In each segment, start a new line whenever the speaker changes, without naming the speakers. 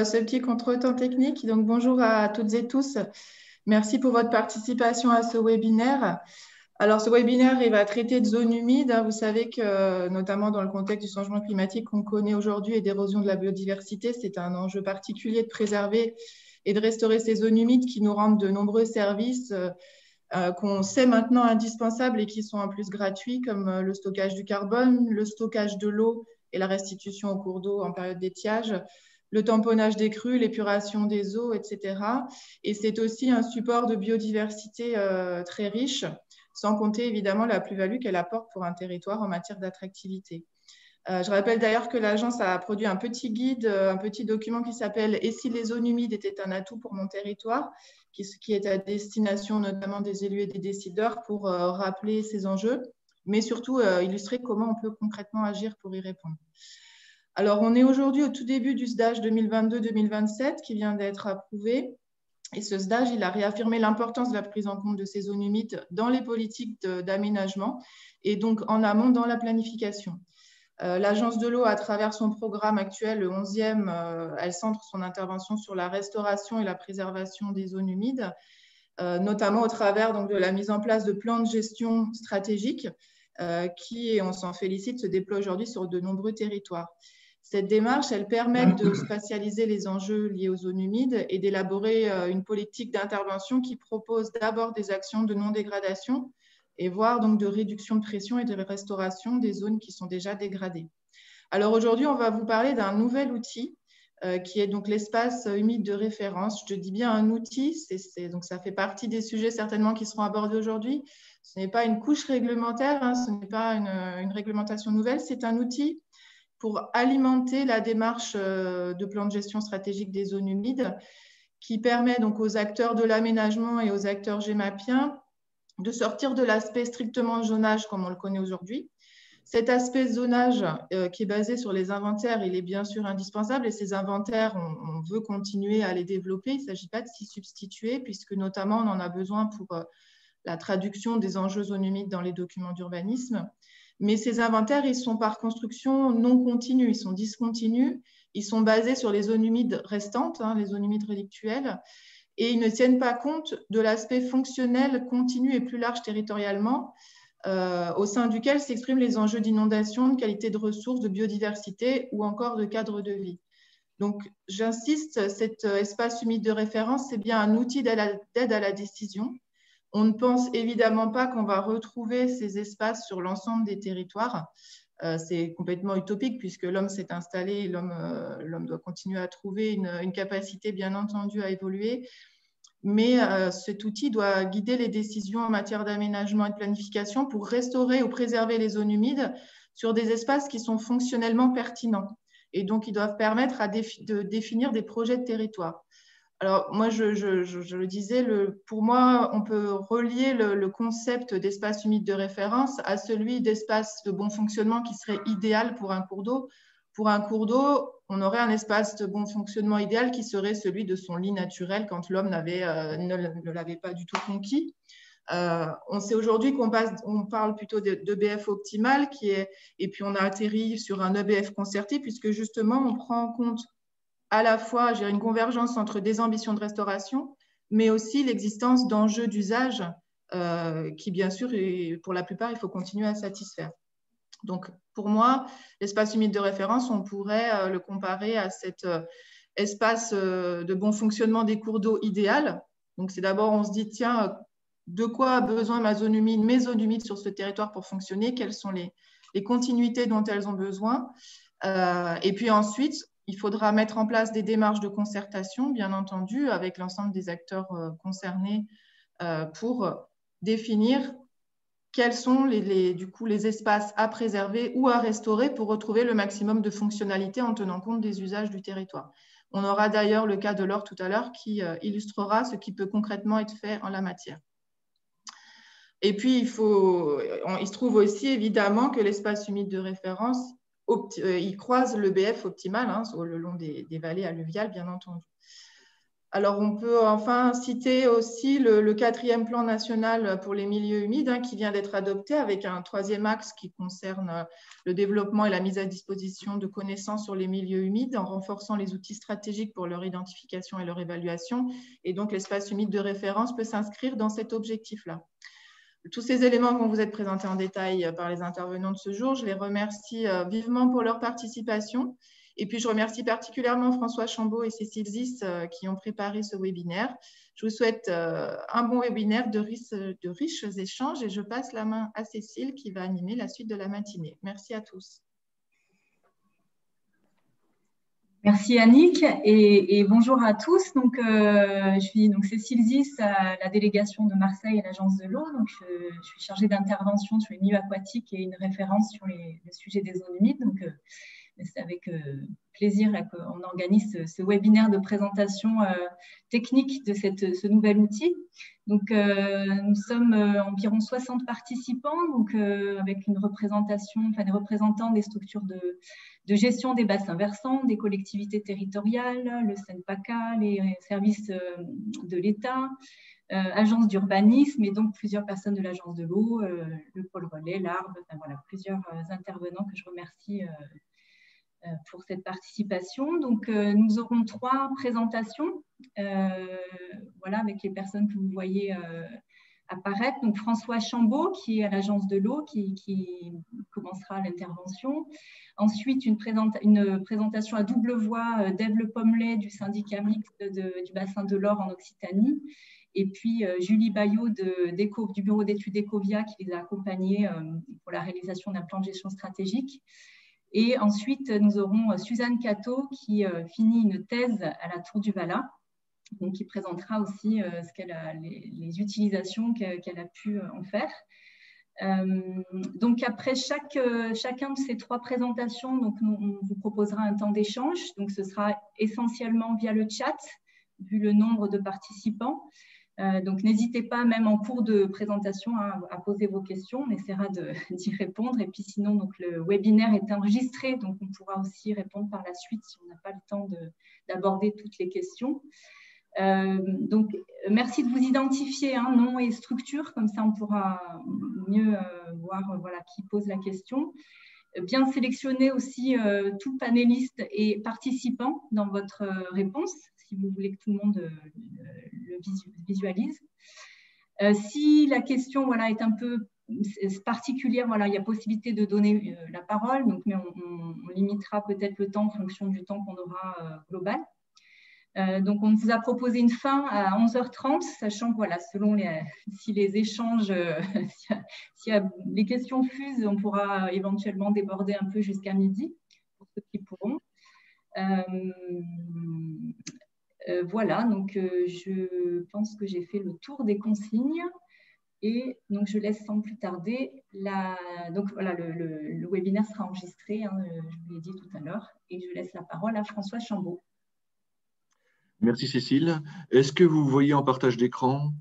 Ce petit contretemps technique. Donc, bonjour à toutes et tous. Merci pour votre participation à ce webinaire. Alors, ce webinaire, il va traiter de zones humides. Vous savez que, notamment dans le contexte du changement climatique qu'on connaît aujourd'hui et d'érosion de la biodiversité, c'est un enjeu particulier de préserver et de restaurer ces zones humides qui nous rendent de nombreux services qu'on sait maintenant indispensables et qui sont en plus gratuits, comme le stockage du carbone, le stockage de l'eau et la restitution aux cours d'eau en période d'étiage, le tamponnage des crues, l'épuration des eaux, etc. Et c'est aussi un support de biodiversité très riche, sans compter évidemment la plus-value qu'elle apporte pour un territoire en matière d'attractivité. Je rappelle d'ailleurs que l'agence a produit un petit guide, un petit document qui s'appelle « Et si les zones humides étaient un atout pour mon territoire ?» qui est à destination notamment des élus et des décideurs pour rappeler ces enjeux, mais surtout illustrer comment on peut concrètement agir pour y répondre. Alors, on est aujourd'hui au tout début du SDAGE 2022-2027 qui vient d'être approuvé. Et ce SDAGE, il a réaffirmé l'importance de la prise en compte de ces zones humides dans les politiques d'aménagement et donc en amont dans la planification. L'Agence de l'eau, à travers son programme actuel, le 11e, elle centre son intervention sur la restauration et la préservation des zones humides, notamment au travers donc, de la mise en place de plans de gestion stratégiques qui, et on s'en félicite, se déploient aujourd'hui sur de nombreux territoires. Cette démarche, elle permet de spatialiser les enjeux liés aux zones humides et d'élaborer une politique d'intervention qui propose d'abord des actions de non-dégradation et voire donc de réduction de pression et de restauration des zones qui sont déjà dégradées. Alors aujourd'hui, on va vous parler d'un nouvel outil qui est donc l'espace humide de référence. Je dis bien un outil, donc ça fait partie des sujets certainement qui seront abordés aujourd'hui. Ce n'est pas une couche réglementaire, hein, ce n'est pas une réglementation nouvelle, c'est un outil pour alimenter la démarche de plan de gestion stratégique des zones humides qui permet donc aux acteurs de l'aménagement et aux acteurs gémapiens de sortir de l'aspect strictement zonage comme on le connaît aujourd'hui. Cet aspect zonage qui est basé sur les inventaires, il est bien sûr indispensable et ces inventaires, on veut continuer à les développer. Il ne s'agit pas de s'y substituer puisque notamment on en a besoin pour la traduction des enjeux zones humides dans les documents d'urbanisme. Mais ces inventaires, ils sont par construction non continus, ils sont discontinus, ils sont basés sur les zones humides restantes, hein, les zones humides rélictuelles, et ils ne tiennent pas compte de l'aspect fonctionnel continu et plus large territorialement, au sein duquel s'expriment les enjeux d'inondation, de qualité de ressources, de biodiversité ou encore de cadre de vie. Donc, j'insiste, cet espace humide de référence, c'est bien un outil d'aide à la décision. On ne pense évidemment pas qu'on va retrouver ces espaces sur l'ensemble des territoires. C'est complètement utopique puisque l'homme s'est installé et l'homme doit continuer à trouver une capacité, bien entendu, à évoluer. Mais cet outil doit guider les décisions en matière d'aménagement et de planification pour restaurer ou préserver les zones humides sur des espaces qui sont fonctionnellement pertinents. Et donc, ils doivent permettre de définir des projets de territoire. Alors, moi, je le disais, pour moi, on peut relier le concept d'espace humide de référence à celui d'espace de bon fonctionnement qui serait idéal pour un cours d'eau. Pour un cours d'eau, on aurait un espace de bon fonctionnement idéal qui serait celui de son lit naturel quand l'homme ne l'avait pas du tout conquis. On sait aujourd'hui qu'on parle plutôt d'EBF optimal, et puis on a atterri sur un EBF concerté, puisque justement, on prend en compte à la fois une convergence entre des ambitions de restauration, mais aussi l'existence d'enjeux d'usage qui, bien sûr, pour la plupart, il faut continuer à satisfaire. Donc, pour moi, l'espace humide de référence, on pourrait le comparer à cet espace de bon fonctionnement des cours d'eau idéal. Donc, c'est d'abord, on se dit, tiens, de quoi a besoin mes zones humides sur ce territoire pour fonctionner? Quelles sont les continuités dont elles ont besoin? Et puis ensuite, il faudra mettre en place des démarches de concertation, bien entendu, avec l'ensemble des acteurs concernés pour définir quels sont du coup, les espaces à préserver ou à restaurer pour retrouver le maximum de fonctionnalité en tenant compte des usages du territoire. On aura d'ailleurs le cas de l'Or tout à l'heure qui illustrera ce qui peut concrètement être fait en la matière. Et puis, il se trouve aussi évidemment que l'espace humide de référence, il croise le BF optimal, hein, le long des vallées alluviales, bien entendu. Alors, on peut enfin citer aussi le 4e plan national pour les milieux humides qui vient d'être adopté avec un 3e axe qui concerne le développement et la mise à disposition de connaissances sur les milieux humides en renforçant les outils stratégiques pour leur identification et leur évaluation. Et donc, l'espace humide de référence peut s'inscrire dans cet objectif-là. Tous ces éléments vont vous être présentés en détail par les intervenants de ce jour. Je les remercie vivement pour leur participation. Et puis, je remercie particulièrement François Chambaud et Cécile Zis qui ont préparé ce webinaire. Je vous souhaite un bon webinaire de riches échanges et je passe la main à Cécile qui va animer la suite de la matinée. Merci à tous.
Merci Annick et bonjour à tous. Donc, je suis Cécile Zis à la délégation de Marseille et l'Agence de l'eau. Donc, je suis chargée d'intervention sur les milieux aquatiques et une référence sur les sujets des zones humides. Donc, c'est avec plaisir qu'on organise ce webinaire de présentation technique de ce nouvel outil. Donc, nous sommes environ 60 participants, donc, avec une représentation, des représentants des structures de gestion des bassins versants, des collectivités territoriales, le SENPACA, les services de l'État, agence d'urbanisme et donc plusieurs personnes de l'agence de l'eau, le pôle relais, l'ARB, voilà, plusieurs intervenants que je remercie pour cette participation. Donc, nous aurons 3 présentations, voilà, avec les personnes que vous voyez apparaître. Donc, François Chambaud, qui est à l'Agence de l'eau, qui commencera l'intervention. Ensuite, une présentation à double voix d'Ève Le Pommelet du syndicat mixte du bassin de l'Or en Occitanie. Et puis, Julie Bayot du bureau d'études Ecovia qui les a accompagnés pour la réalisation d'un plan de gestion stratégique. Et ensuite, nous aurons Suzanne Cateau qui finit une thèse à la Tour du Valat, donc qui présentera aussi les utilisations qu'elle a pu en faire. Donc après chacun de ces 3 présentations, donc on vous proposera un temps d'échange. Donc ce sera essentiellement via le chat, vu le nombre de participants. Donc, n'hésitez pas, même en cours de présentation, à poser vos questions. On essaiera d'y répondre. Et puis, sinon, donc, le webinaire est enregistré. Donc, on pourra aussi répondre par la suite si on n'a pas le temps d'aborder toutes les questions. Donc, merci de vous identifier, nom et structure. Comme ça, on pourra mieux voir voilà, qui pose la question. Bien sélectionner aussi tout panéliste et participant dans votre réponse, si vous voulez que tout le monde le visualise. Si la question voilà, est un peu particulière, voilà, il y a possibilité de donner la parole, donc, mais on limitera peut-être le temps en fonction du temps qu'on aura global. Donc, on vous a proposé une fin à 11h30, sachant que voilà, selon si les échanges, si les questions fusent, on pourra éventuellement déborder un peu jusqu'à midi, pour ceux qui pourront. Voilà, donc je pense que j'ai fait le tour des consignes. Et donc, je laisse sans plus tarder, donc voilà, le webinaire sera enregistré, je vous l'ai dit tout à l'heure, et je laisse la parole à François Chambaud.
Merci Cécile. Est-ce que vous voyez en partage d'écran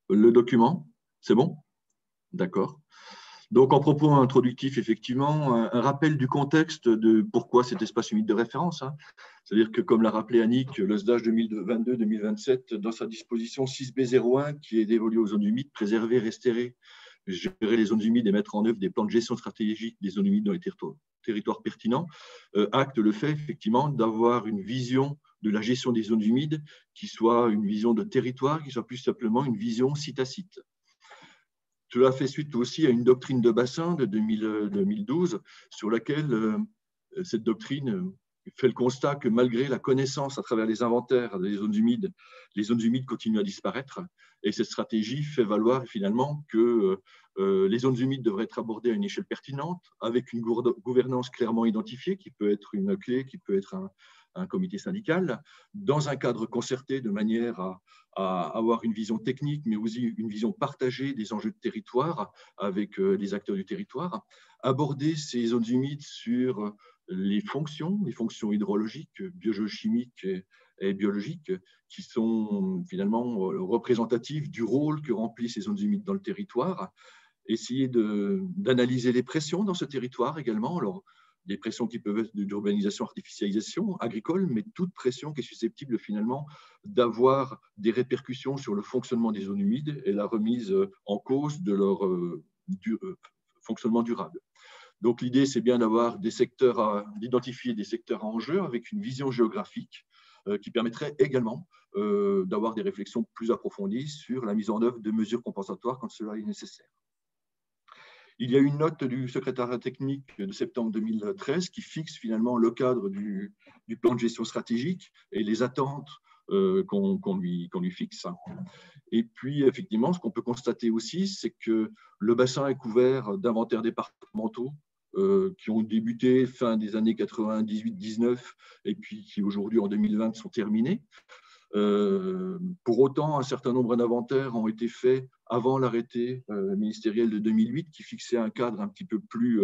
le document? C'est bon? D'accord. Donc, en propos introductif, effectivement, un rappel du contexte de pourquoi cet espace humide de référence. C'est-à-dire que, comme l'a rappelé Annick, le SDAGE 2022-2027, dans sa disposition 6B01, qui est dévolue aux zones humides, préserver, restaurer, gérer les zones humides et mettre en œuvre des plans de gestion stratégique des zones humides dans les territoires pertinents, acte le fait, effectivement, d'avoir une vision de la gestion des zones humides qui soit une vision de territoire, qui soit plus simplement une vision site à site. Cela fait suite aussi à une doctrine de bassin de 2012 sur laquelle cette doctrine fait le constat que malgré la connaissance à travers les inventaires des zones humides, les zones humides continuent à disparaître. Et cette stratégie fait valoir finalement que les zones humides devraient être abordées à une échelle pertinente, avec une gouvernance clairement identifiée, qui peut être une clé, qui peut être un comité syndical, dans un cadre concerté de manière à avoir une vision technique, mais aussi une vision partagée des enjeux de territoire avec les acteurs du territoire, aborder ces zones humides sur les fonctions hydrologiques, biogéochimiques et biologiques, qui sont finalement représentatives du rôle que remplissent ces zones humides dans le territoire, essayer d'analyser les pressions dans ce territoire également. Alors, des pressions qui peuvent être d'urbanisation, artificialisation, agricole, mais toute pression qui est susceptible finalement d'avoir des répercussions sur le fonctionnement des zones humides et la remise en cause de leur fonctionnement durable. Donc l'idée, c'est bien d'avoir des secteurs, d'identifier des secteurs à enjeu avec une vision géographique qui permettrait également d'avoir des réflexions plus approfondies sur la mise en œuvre de mesures compensatoires quand cela est nécessaire. Il y a une note du secrétariat technique de septembre 2013 qui fixe finalement le cadre du plan de gestion stratégique et les attentes qu'on lui fixe. Et puis, effectivement, ce qu'on peut constater aussi, c'est que le bassin est couvert d'inventaires départementaux qui ont débuté fin des années 98-19 et puis qui aujourd'hui, en 2020, sont terminés. Pour autant, un certain nombre d'inventaires ont été faits avant l'arrêté ministériel de 2008 qui fixait un cadre un petit peu plus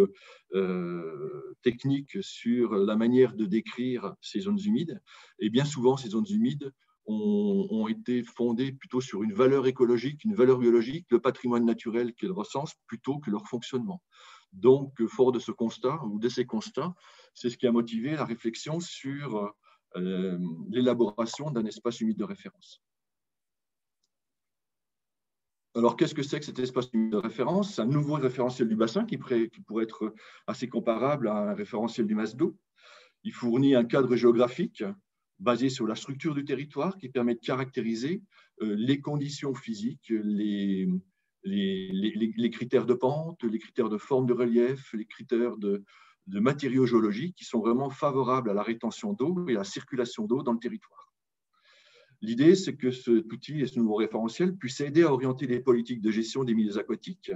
technique sur la manière de décrire ces zones humides. Et bien souvent, ces zones humides ont été fondées plutôt sur une valeur écologique, une valeur biologique, le patrimoine naturel qu'elles recensent plutôt que leur fonctionnement. Donc, fort de ce constat ou de ces constats, c'est ce qui a motivé la réflexion sur l'élaboration d'un espace humide de référence. Alors, qu'est-ce que c'est que cet espace humide de référence? C'est un nouveau référentiel du bassin qui pourrait être assez comparable à un référentiel du masse d'eau. Il fournit un cadre géographique basé sur la structure du territoire qui permet de caractériser les conditions physiques, les critères de pente, les critères de forme de relief, les critères de matériaux géologiques qui sont vraiment favorables à la rétention d'eau et à la circulation d'eau dans le territoire. L'idée, c'est que cet outil et ce nouveau référentiel puissent aider à orienter les politiques de gestion des milieux aquatiques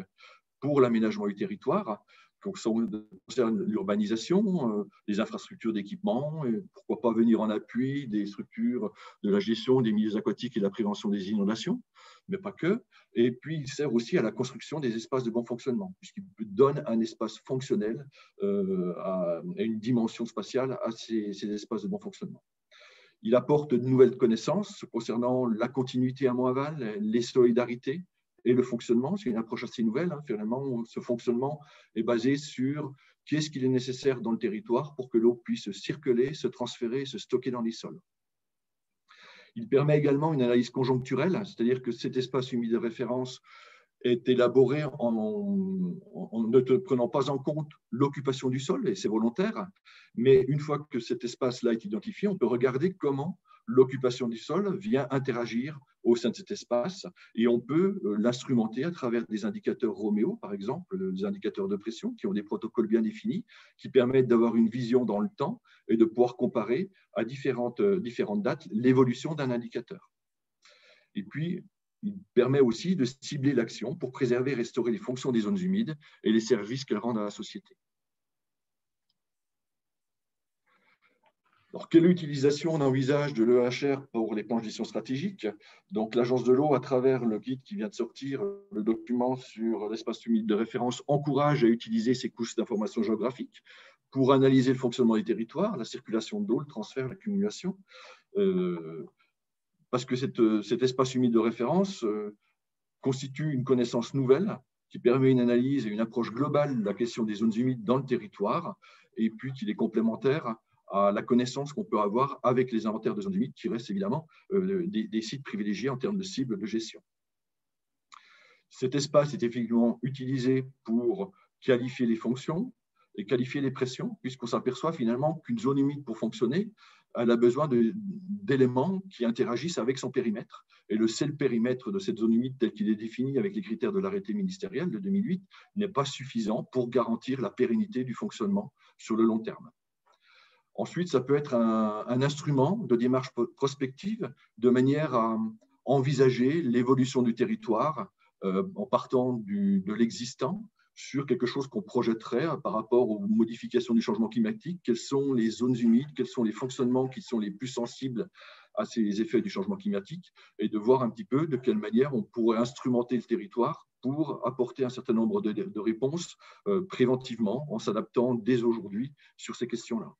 pour l'aménagement du territoire, qui concerne l'urbanisation, les infrastructures d'équipement, et pourquoi pas venir en appui des structures de la gestion des milieux aquatiques et de la prévention des inondations, mais pas que. Et puis, il sert aussi à la construction des espaces de bon fonctionnement, puisqu'il donne un espace fonctionnel et une dimension spatiale à ces espaces de bon fonctionnement. Il apporte de nouvelles connaissances concernant la continuité amont-aval, les solidarités et le fonctionnement. C'est une approche assez nouvelle. Finalement, ce fonctionnement est basé sur qu'est-ce qu'il est nécessaire dans le territoire pour que l'eau puisse circuler, se transférer, se stocker dans les sols. Il permet également une analyse conjoncturelle, c'est-à-dire que cet espace humide de référence est élaboré en ne prenant pas en compte l'occupation du sol, et c'est volontaire, mais une fois que cet espace-là est identifié, on peut regarder comment l'occupation du sol vient interagir au sein de cet espace, et on peut l'instrumenter à travers des indicateurs Roméo, par exemple, des indicateurs de pression qui ont des protocoles bien définis, qui permettent d'avoir une vision dans le temps et de pouvoir comparer à différentes dates l'évolution d'un indicateur. Et puis, il permet aussi de cibler l'action pour préserver et restaurer les fonctions des zones humides et les services qu'elles rendent à la société. Alors, quelle utilisation on envisage de l'EHR pour les plans de gestion stratégique? Donc, l'Agence de l'eau, à travers le guide qui vient de sortir, le document sur l'espace humide de référence, encourage à utiliser ces couches d'informations géographiques pour analyser le fonctionnement des territoires, la circulation d'eau, le transfert, l'accumulation. Parce que cet espace humide de référence constitue une connaissance nouvelle qui permet une analyse et une approche globale de la question des zones humides dans le territoire, et puis qu'il est complémentaire à la connaissance qu'on peut avoir avec les inventaires de zones humides, qui restent évidemment des sites privilégiés en termes de cibles de gestion. Cet espace est effectivement utilisé pour qualifier les fonctions et qualifier les pressions, puisqu'on s'aperçoit finalement qu'une zone humide, pour fonctionner, elle a besoin d'éléments qui interagissent avec son périmètre. Et le seul périmètre de cette zone humide tel qu'il est défini avec les critères de l'arrêté ministériel de 2008 n'est pas suffisant pour garantir la pérennité du fonctionnement sur le long terme. Ensuite, ça peut être un instrument de démarche prospective de manière à envisager l'évolution du territoire en partant de l'existant sur quelque chose qu'on projetterait par rapport aux modifications du changement climatique. Quelles sont les zones humides, quels sont les fonctionnements qui sont les plus sensibles à ces effets du changement climatique, et de voir un petit peu de quelle manière on pourrait instrumenter le territoire pour apporter un certain nombre de réponses préventivement en s'adaptant dès aujourd'hui sur ces questions-là.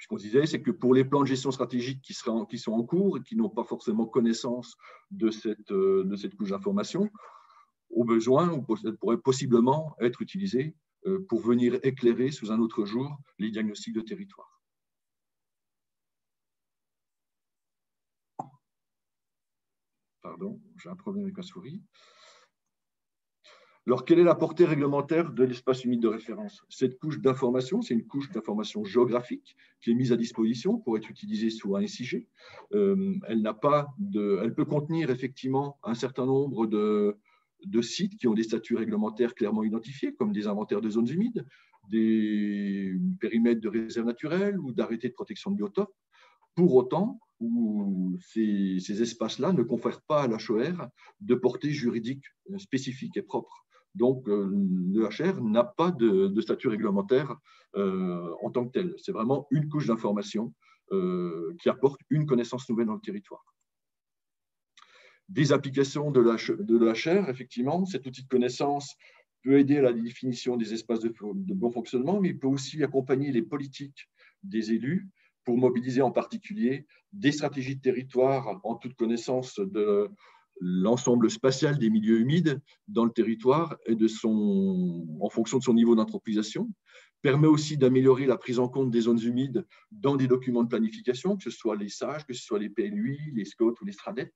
Ce qu'on disait, c'est que pour les plans de gestion stratégique qui sont en cours et qui n'ont pas forcément connaissance de cette couche d'information, au besoin, pourrait possiblement être utilisé pour venir éclairer sous un autre jour les diagnostics de territoire. Pardon, j'ai un problème avec ma souris. Alors, quelle est la portée réglementaire de l'espace humide de référence? Cette couche d'information, c'est une couche d'information géographique qui est mise à disposition pour être utilisée sous un SIG. Elle peut contenir effectivement un certain nombre de sites qui ont des statuts réglementaires clairement identifiés, comme des inventaires de zones humides, des périmètres de réserve naturelle ou d'arrêtés de protection de biotopes. Pour autant, ces espaces-là ne confèrent pas à l'HER de portée juridique spécifique et propre. Donc, le HR n'a pas de statut réglementaire en tant que tel. C'est vraiment une couche d'information qui apporte une connaissance nouvelle dans le territoire. Des applications de l'HR, effectivement, cet outil de connaissance peut aider à la définition des espaces de bon fonctionnement, mais il peut aussi accompagner les politiques des élus pour mobiliser en particulier des stratégies de territoire en toute connaissance de l'ensemble spatial des milieux humides dans le territoire et en fonction de son niveau d'anthropisation. Permet aussi d'améliorer la prise en compte des zones humides dans des documents de planification, que ce soit les SAGE, que ce soit les PLUI, les SCOT ou les STRADET.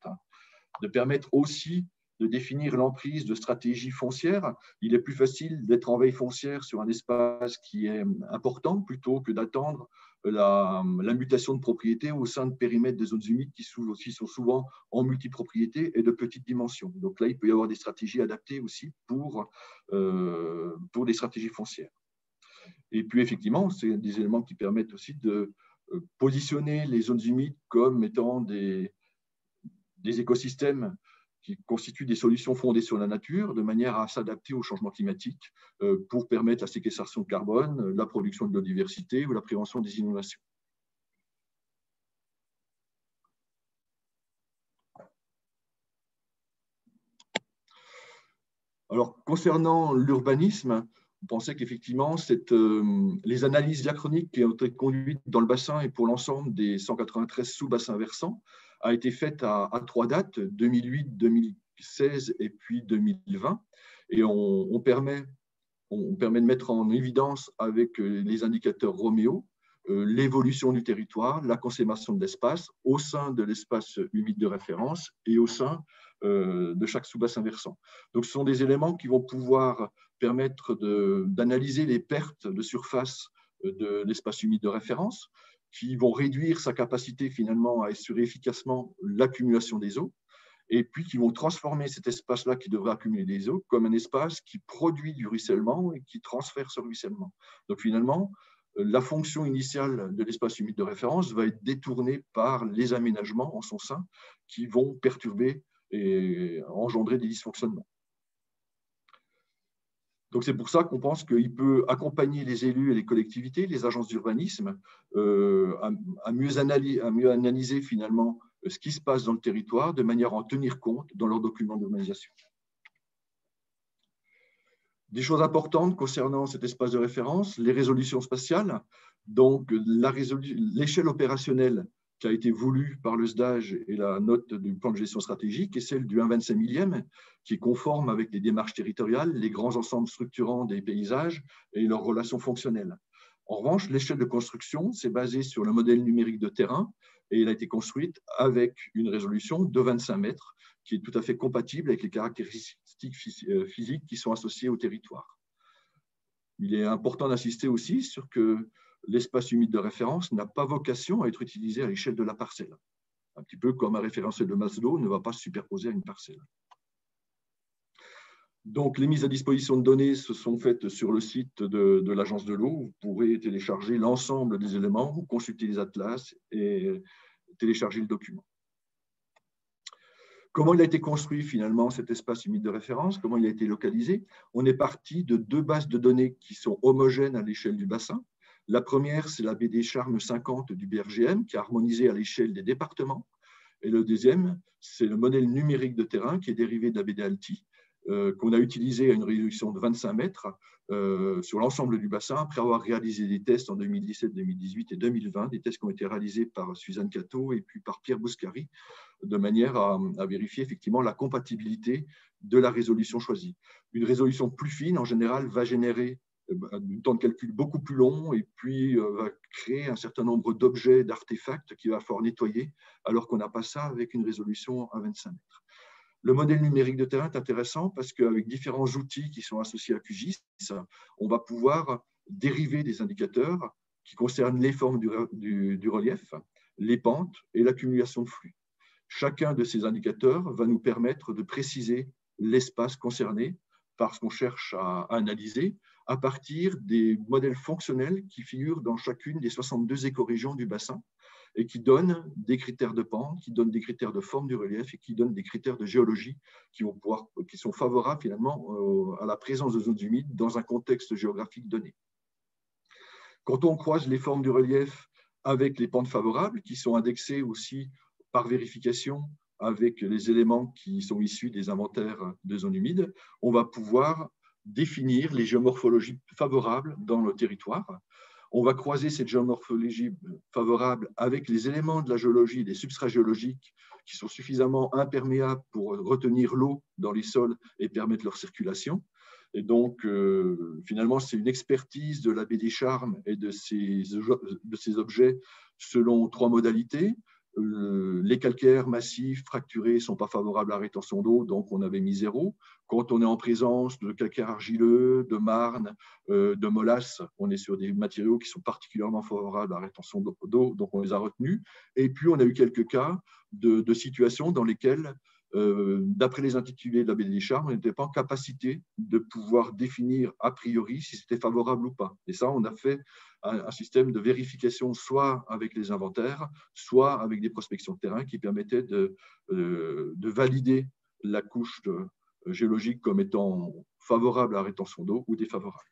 De permettre aussi de définir l'emprise de stratégies foncières. Il est plus facile d'être en veille foncière sur un espace qui est important plutôt que d'attendre la mutation de propriété au sein de périmètres des zones humides qui sont souvent en multipropriété et de petite dimension. Donc là, il peut y avoir des stratégies adaptées aussi pour des stratégies foncières. Et puis effectivement, c'est des éléments qui permettent aussi de positionner les zones humides comme étant des écosystèmes qui constituent des solutions fondées sur la nature, de manière à s'adapter au changement climatique pour permettre la séquestration de carbone, la production de biodiversité ou la prévention des inondations. Alors, concernant l'urbanisme, on pensait qu'effectivement, les analyses diachroniques qui ont été conduites dans le bassin et pour l'ensemble des 193 sous-bassins versants a été faite à 3 dates, 2008, 2016 et puis 2020. Et on permet de mettre en évidence avec les indicateurs Roméo l'évolution du territoire, la consommation de l'espace au sein de l'espace humide de référence et au sein de chaque sous-bassin versant. Donc, ce sont des éléments qui vont pouvoir permettre d'analyser les pertes de surface de l'espace humide de référence, qui vont réduire sa capacité finalement à assurer efficacement l'accumulation des eaux, et puis qui vont transformer cet espace-là qui devrait accumuler des eaux comme un espace qui produit du ruissellement et qui transfère ce ruissellement. Donc finalement, la fonction initiale de l'espace humide de référence va être détournée par les aménagements en son sein qui vont perturber et engendrer des dysfonctionnements. Donc, c'est pour ça qu'on pense qu'il peut accompagner les élus et les collectivités, les agences d'urbanisme, à mieux analyser finalement ce qui se passe dans le territoire de manière à en tenir compte dans leurs documents d'urbanisation. Des choses importantes concernant cet espace de référence, les résolutions spatiales. Donc, l'échelle opérationnelle qui a été voulue par le SDAGE et la note du plan de gestion stratégique est celle du 1/25 millième, qui est conforme avec les démarches territoriales, les grands ensembles structurants des paysages et leurs relations fonctionnelles. En revanche, l'échelle de construction s'est basée sur le modèle numérique de terrain et elle a été construite avec une résolution de 25 mètres, qui est tout à fait compatible avec les caractéristiques physiques qui sont associées au territoire. Il est important d'insister aussi sur que l'espace humide de référence n'a pas vocation à être utilisé à l'échelle de la parcelle. Un petit peu comme un référentiel de Maslow ne va pas se superposer à une parcelle. Donc, les mises à disposition de données se sont faites sur le site de l'Agence de l'eau. Vous pourrez télécharger l'ensemble des éléments, vous consulter les atlas et télécharger le document. Comment il a été construit finalement cet espace humide de référence? Comment il a été localisé? On est parti de 2 bases de données qui sont homogènes à l'échelle du bassin. La première, c'est la BD Charme 50 du BRGM, qui est harmonisée à l'échelle des départements. Et le deuxième, c'est le modèle numérique de terrain qui est dérivé de la BD Alti, qu'on a utilisé à une résolution de 25 mètres sur l'ensemble du bassin, après avoir réalisé des tests en 2017, 2018 et 2020, des tests qui ont été réalisés par Suzanne Cato et puis par Pierre Bouscari, de manière à vérifier effectivement la compatibilité de la résolution choisie. Une résolution plus fine, en général, va générer du temps de calcul beaucoup plus long et puis va créer un certain nombre d'objets, d'artefacts qu'il va falloir nettoyer, alors qu'on n'a pas ça avec une résolution à 25 mètres. Le modèle numérique de terrain est intéressant parce qu'avec différents outils qui sont associés à QGIS, on va pouvoir dériver des indicateurs qui concernent les formes du relief, les pentes et l'accumulation de flux. Chacun de ces indicateurs va nous permettre de préciser l'espace concerné par ce qu'on cherche à analyser à partir des modèles fonctionnels qui figurent dans chacune des 62 écorégions du bassin et qui donnent des critères de pente, qui donnent des critères de forme du relief et qui donnent des critères de géologie qui sont favorables finalement à la présence de zones humides dans un contexte géographique donné. Quand on croise les formes du relief avec les pentes favorables, qui sont indexées aussi par vérification avec les éléments qui sont issus des inventaires de zones humides, on va pouvoir définir les géomorphologies favorables dans le territoire. On va croiser cette géomorphologie favorable avec les éléments de la géologie, des substrats géologiques qui sont suffisamment imperméables pour retenir l'eau dans les sols et permettre leur circulation. Et donc, finalement, c'est une expertise de la baie des Charmes et de ces objets selon 3 modalités. Les calcaires massifs fracturés ne sont pas favorables à la rétention d'eau, donc on avait mis 0. Quand on est en présence de calcaire argileux, de marne, de molasse, on est sur des matériaux qui sont particulièrement favorables à la rétention d'eau, donc on les a retenus. Et puis, on a eu quelques cas de situations dans lesquelles, d'après les intitulés de la baie des Charmes, on n'était pas en capacité de pouvoir définir a priori si c'était favorable ou pas. Et ça, on a fait un système de vérification soit avec les inventaires, soit avec des prospections de terrain qui permettaient de valider la couche géologique comme étant favorable à la rétention d'eau ou défavorable.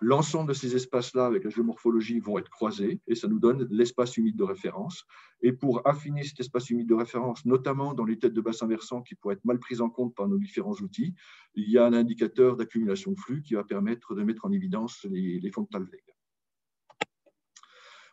L'ensemble de ces espaces-là, avec la géomorphologie, vont être croisés et ça nous donne l'espace humide de référence. Et pour affiner cet espace humide de référence, notamment dans les têtes de bassin versant qui pourraient être mal prises en compte par nos différents outils, il y a un indicateur d'accumulation de flux qui va permettre de mettre en évidence les fonds de Talweg.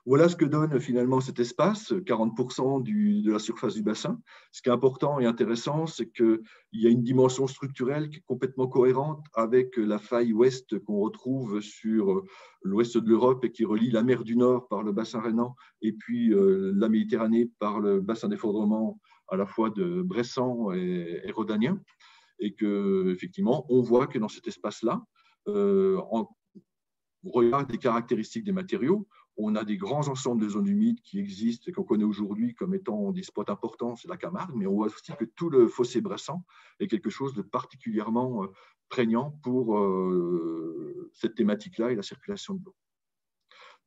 Voilà ce que donne finalement cet espace, 40% de la surface du bassin. Ce qui est important et intéressant, c'est qu'il y a une dimension structurelle qui est complètement cohérente avec la faille ouest qu'on retrouve sur l'ouest de l'Europe et qui relie la mer du Nord par le bassin rhénan et puis la Méditerranée par le bassin d'effondrement à la fois de Bressan et rhodanien. Et qu'effectivement, on voit que dans cet espace-là, on regarde les caractéristiques des matériaux. On a des grands ensembles de zones humides qui existent et qu'on connaît aujourd'hui comme étant des spots importants, c'est la Camargue, mais on voit aussi que tout le fossé Bressan est quelque chose de particulièrement prégnant pour cette thématique-là et la circulation de l'eau.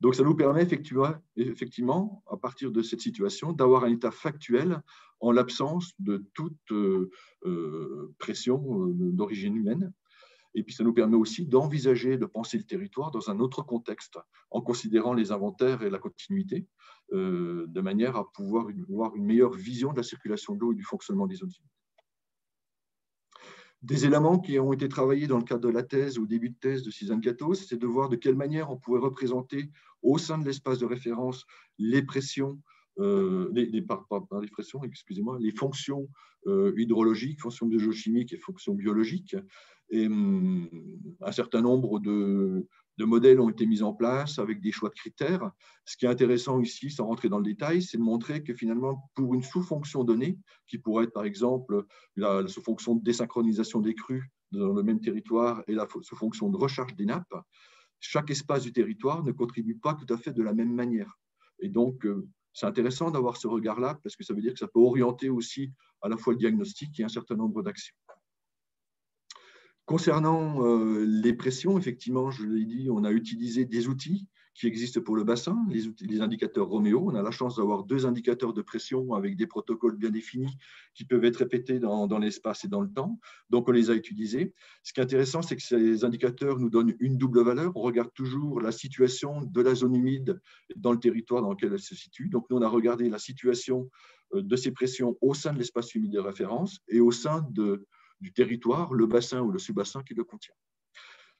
Donc, ça nous permet effectivement, à partir de cette situation, d'avoir un état factuel en l'absence de toute pression d'origine humaine. Et puis, ça nous permet aussi d'envisager, de penser le territoire dans un autre contexte, en considérant les inventaires et la continuité, de manière à pouvoir avoir une meilleure vision de la circulation de l'eau et du fonctionnement des zones humides. Des éléments qui ont été travaillés dans le cadre de la thèse, au début de thèse de Suzanne Catos, c'est de voir de quelle manière on pouvait représenter au sein de l'espace de référence les pressions, les fonctions hydrologiques, fonctions biogéochimiques et fonctions biologiques. Et un certain nombre de modèles ont été mis en place avec des choix de critères. Ce qui est intéressant ici, sans rentrer dans le détail, c'est de montrer que finalement, pour une sous-fonction donnée, qui pourrait être par exemple la sous-fonction de désynchronisation des crues dans le même territoire et la sous-fonction de recharge des nappes, chaque espace du territoire ne contribue pas tout à fait de la même manière. Et donc, c'est intéressant d'avoir ce regard-là parce que ça veut dire que ça peut orienter aussi à la fois le diagnostic et un certain nombre d'actions. Concernant les pressions, effectivement, je l'ai dit, on a utilisé des outils qui existent pour le bassin, les indicateurs Roméo. On a la chance d'avoir 2 indicateurs de pression avec des protocoles bien définis qui peuvent être répétés dans l'espace et dans le temps. Donc, on les a utilisés. Ce qui est intéressant, c'est que ces indicateurs nous donnent une double valeur. On regarde toujours la situation de la zone humide dans le territoire dans lequel elle se situe. Donc, nous, on a regardé la situation de ces pressions au sein de l'espace humide de référence et au sein du territoire, le bassin ou le sous-bassin qui le contient.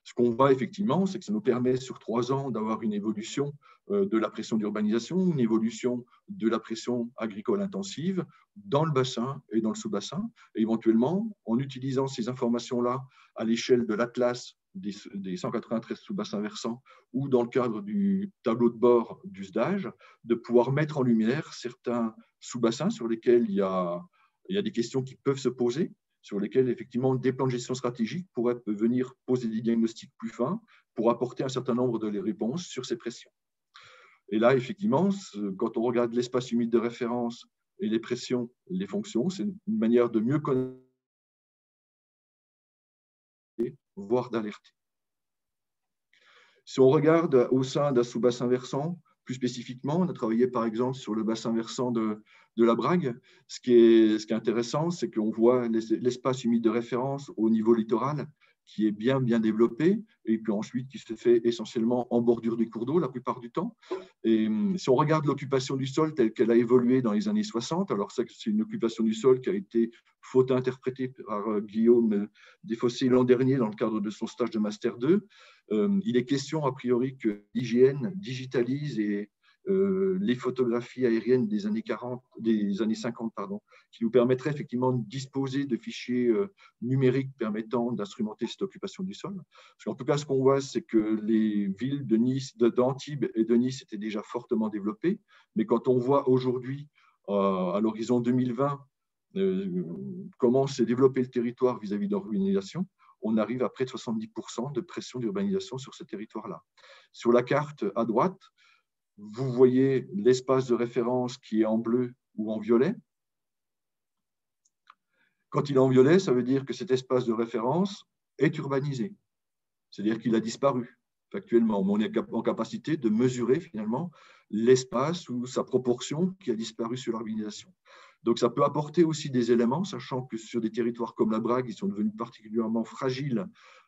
Ce qu'on voit effectivement, c'est que ça nous permet sur 3 ans d'avoir une évolution de la pression d'urbanisation, une évolution de la pression agricole intensive dans le bassin et dans le sous-bassin. Et éventuellement, en utilisant ces informations-là à l'échelle de l'atlas des 193 sous-bassins versants ou dans le cadre du tableau de bord du SDAGE, de pouvoir mettre en lumière certains sous-bassins sur lesquels il y a des questions qui peuvent se poser, sur lesquels effectivement des plans de gestion stratégique pourraient venir poser des diagnostics plus fins pour apporter un certain nombre de réponses sur ces pressions. Et là, effectivement, quand on regarde l'espace humide de référence et les pressions, les fonctions, c'est une manière de mieux connaître, voire d'alerter. Si on regarde au sein d'un sous-bassin versant, plus spécifiquement, on a travaillé par exemple sur le bassin versant de la Brague. Ce qui est intéressant, c'est qu'on voit l'espace humide de référence au niveau littoral qui est bien développé et puis ensuite qui se fait essentiellement en bordure des cours d'eau la plupart du temps. Et si on regarde l'occupation du sol telle qu'elle a évolué dans les années 60, alors c'est une occupation du sol qui a été faute interprétée par Guillaume Desfossés l'an dernier dans le cadre de son stage de Master 2. Il est question a priori que l'IGN digitalise les photographies aériennes des années 50, qui nous permettraient effectivement de disposer de fichiers numériques permettant d'instrumenter cette occupation du sol. Parce qu'en tout cas, ce qu'on voit, c'est que les villes de Nice, d'Antibes et de Nice étaient déjà fortement développées, mais quand on voit aujourd'hui, à l'horizon 2020, comment s'est développé le territoire vis-à-vis de l'urbanisation, on arrive à près de 70% de pression d'urbanisation sur ce territoire-là. Sur la carte à droite, vous voyez l'espace de référence qui est en bleu ou en violet. Quand il est en violet, ça veut dire que cet espace de référence est urbanisé, c'est-à-dire qu'il a disparu factuellement. Mais on est en capacité de mesurer finalement l'espace ou sa proportion qui a disparu sur l'urbanisation. Donc, ça peut apporter aussi des éléments, sachant que sur des territoires comme la Brague, ils sont devenus particulièrement fragiles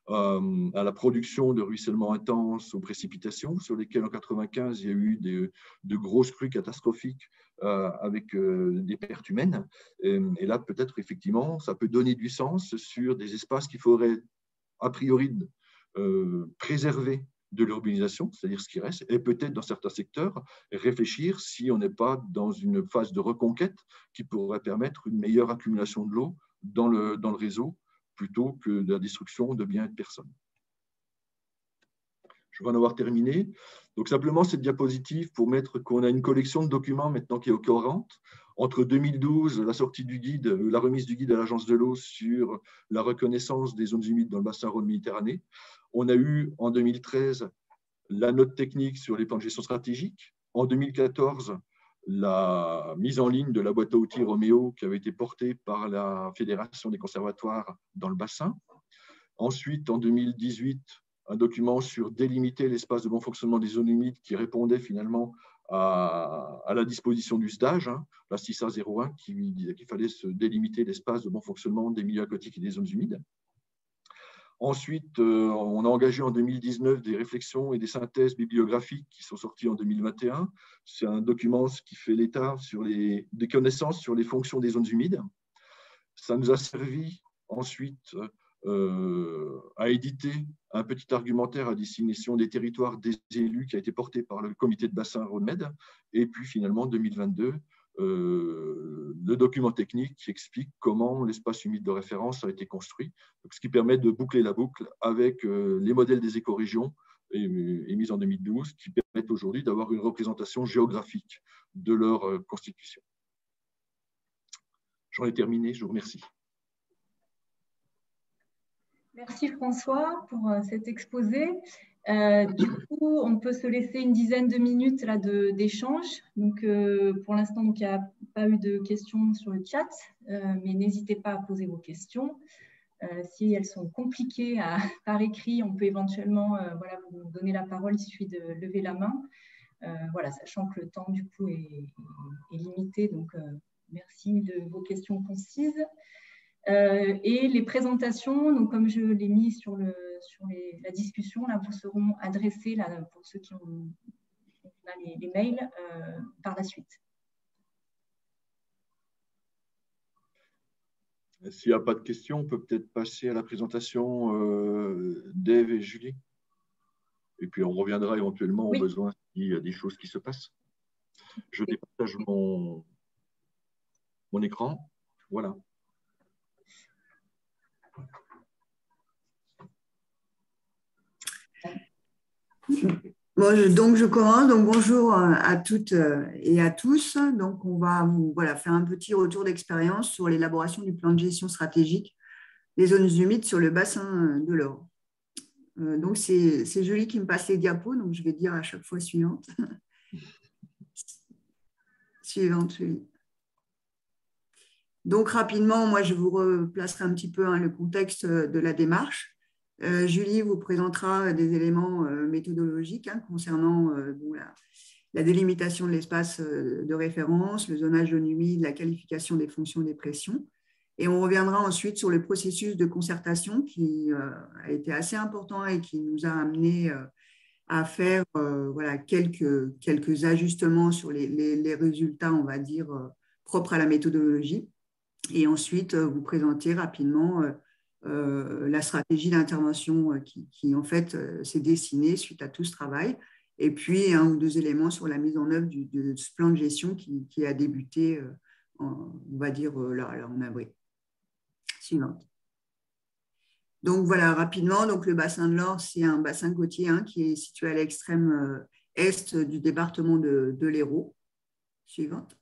à la production de ruissellement intense, aux précipitations, sur lesquelles en 1995, il y a eu de grosses crues catastrophiques avec des pertes humaines. Et là, peut-être, effectivement, ça peut donner du sens sur des espaces qu'il faudrait, a priori, préserver de l'urbanisation, c'est-à-dire ce qui reste, et peut-être dans certains secteurs, réfléchir si on n'est pas dans une phase de reconquête qui pourrait permettre une meilleure accumulation de l'eau dans le réseau plutôt que de la destruction de biens et de personnes. Je vais en avoir terminé. Donc simplement cette diapositive pour mettre qu'on a une collection de documents maintenant qui est cohérente. Entre 2012, la sortie du guide, la remise du guide à l'Agence de l'eau sur la reconnaissance des zones humides dans le bassin Rhône-Méditerranée. On a eu en 2013 la note technique sur les plans de gestion stratégique. En 2014, la mise en ligne de la boîte à outils Roméo qui avait été portée par la Fédération des conservatoires dans le bassin. Ensuite, en 2018, un document sur délimiter l'espace de bon fonctionnement des zones humides qui répondait finalement à la disposition du SDAGE, la 6A01, qui disait qu'il fallait se délimiter l'espace de bon fonctionnement des milieux aquatiques et des zones humides. Ensuite, on a engagé en 2019 des réflexions et des synthèses bibliographiques qui sont sorties en 2021. C'est un document qui fait l'état sur des connaissances sur les fonctions des zones humides. Ça nous a servi ensuite à éditer un petit argumentaire à destination des territoires des élus qui a été porté par le comité de bassin Rhône-Med. Et puis finalement, en 2022, le document technique qui explique comment l'espace humide de référence a été construit, donc ce qui permet de boucler la boucle avec les modèles des écorégions émis en 2012, qui permettent aujourd'hui d'avoir une représentation géographique de leur constitution. J'en ai terminé, je vous remercie.
Merci François pour cet exposé. Du coup, on peut se laisser une dizaine de minutes d'échange. Donc, pour l'instant, il n'y a pas eu de questions sur le chat, mais n'hésitez pas à poser vos questions. Si elles sont compliquées par écrit, on peut éventuellement vous donner la parole, il suffit de lever la main. Sachant que le temps du coup est limité. Donc, merci de vos questions concises. Et les présentations, donc comme je l'ai mis sur la discussion, là, vous seront adressées pour ceux qui ont les mails par la suite.
S'il n'y a pas de questions, on peut peut-être passer à la présentation d'Ève et Julie. Et puis on reviendra éventuellement au besoin s'il y a des choses qui se passent. Je départage mon écran. Voilà.
Bon, donc je commence. Donc bonjour à toutes et à tous. Donc on va faire un petit retour d'expérience sur l'élaboration du plan de gestion stratégique des zones humides sur le bassin de l'Or. Donc c'est Julie qui me passe les diapos, donc je vais dire à chaque fois suivante. Suivante, Julie. Donc rapidement, moi je vous replacerai un petit peu le contexte de la démarche. Julie vous présentera des éléments méthodologiques concernant la délimitation de l'espace de référence, le zonage zone humide, la qualification des fonctions des pressions. Et on reviendra ensuite sur le processus de concertation qui a été assez important et qui nous a amené à faire quelques ajustements sur les résultats, on va dire, propres à la méthodologie. Et ensuite, vous présenter rapidement la stratégie d'intervention qui en fait, s'est dessinée suite à tout ce travail. Et puis, 1 ou 2 éléments sur la mise en œuvre de ce plan de gestion qui a débuté, on va dire, là, en avril. Suivante. Donc, voilà, rapidement, donc, le bassin de l'Or, c'est un bassin côtier qui est situé à l'extrême est du département de l'Hérault. Suivante.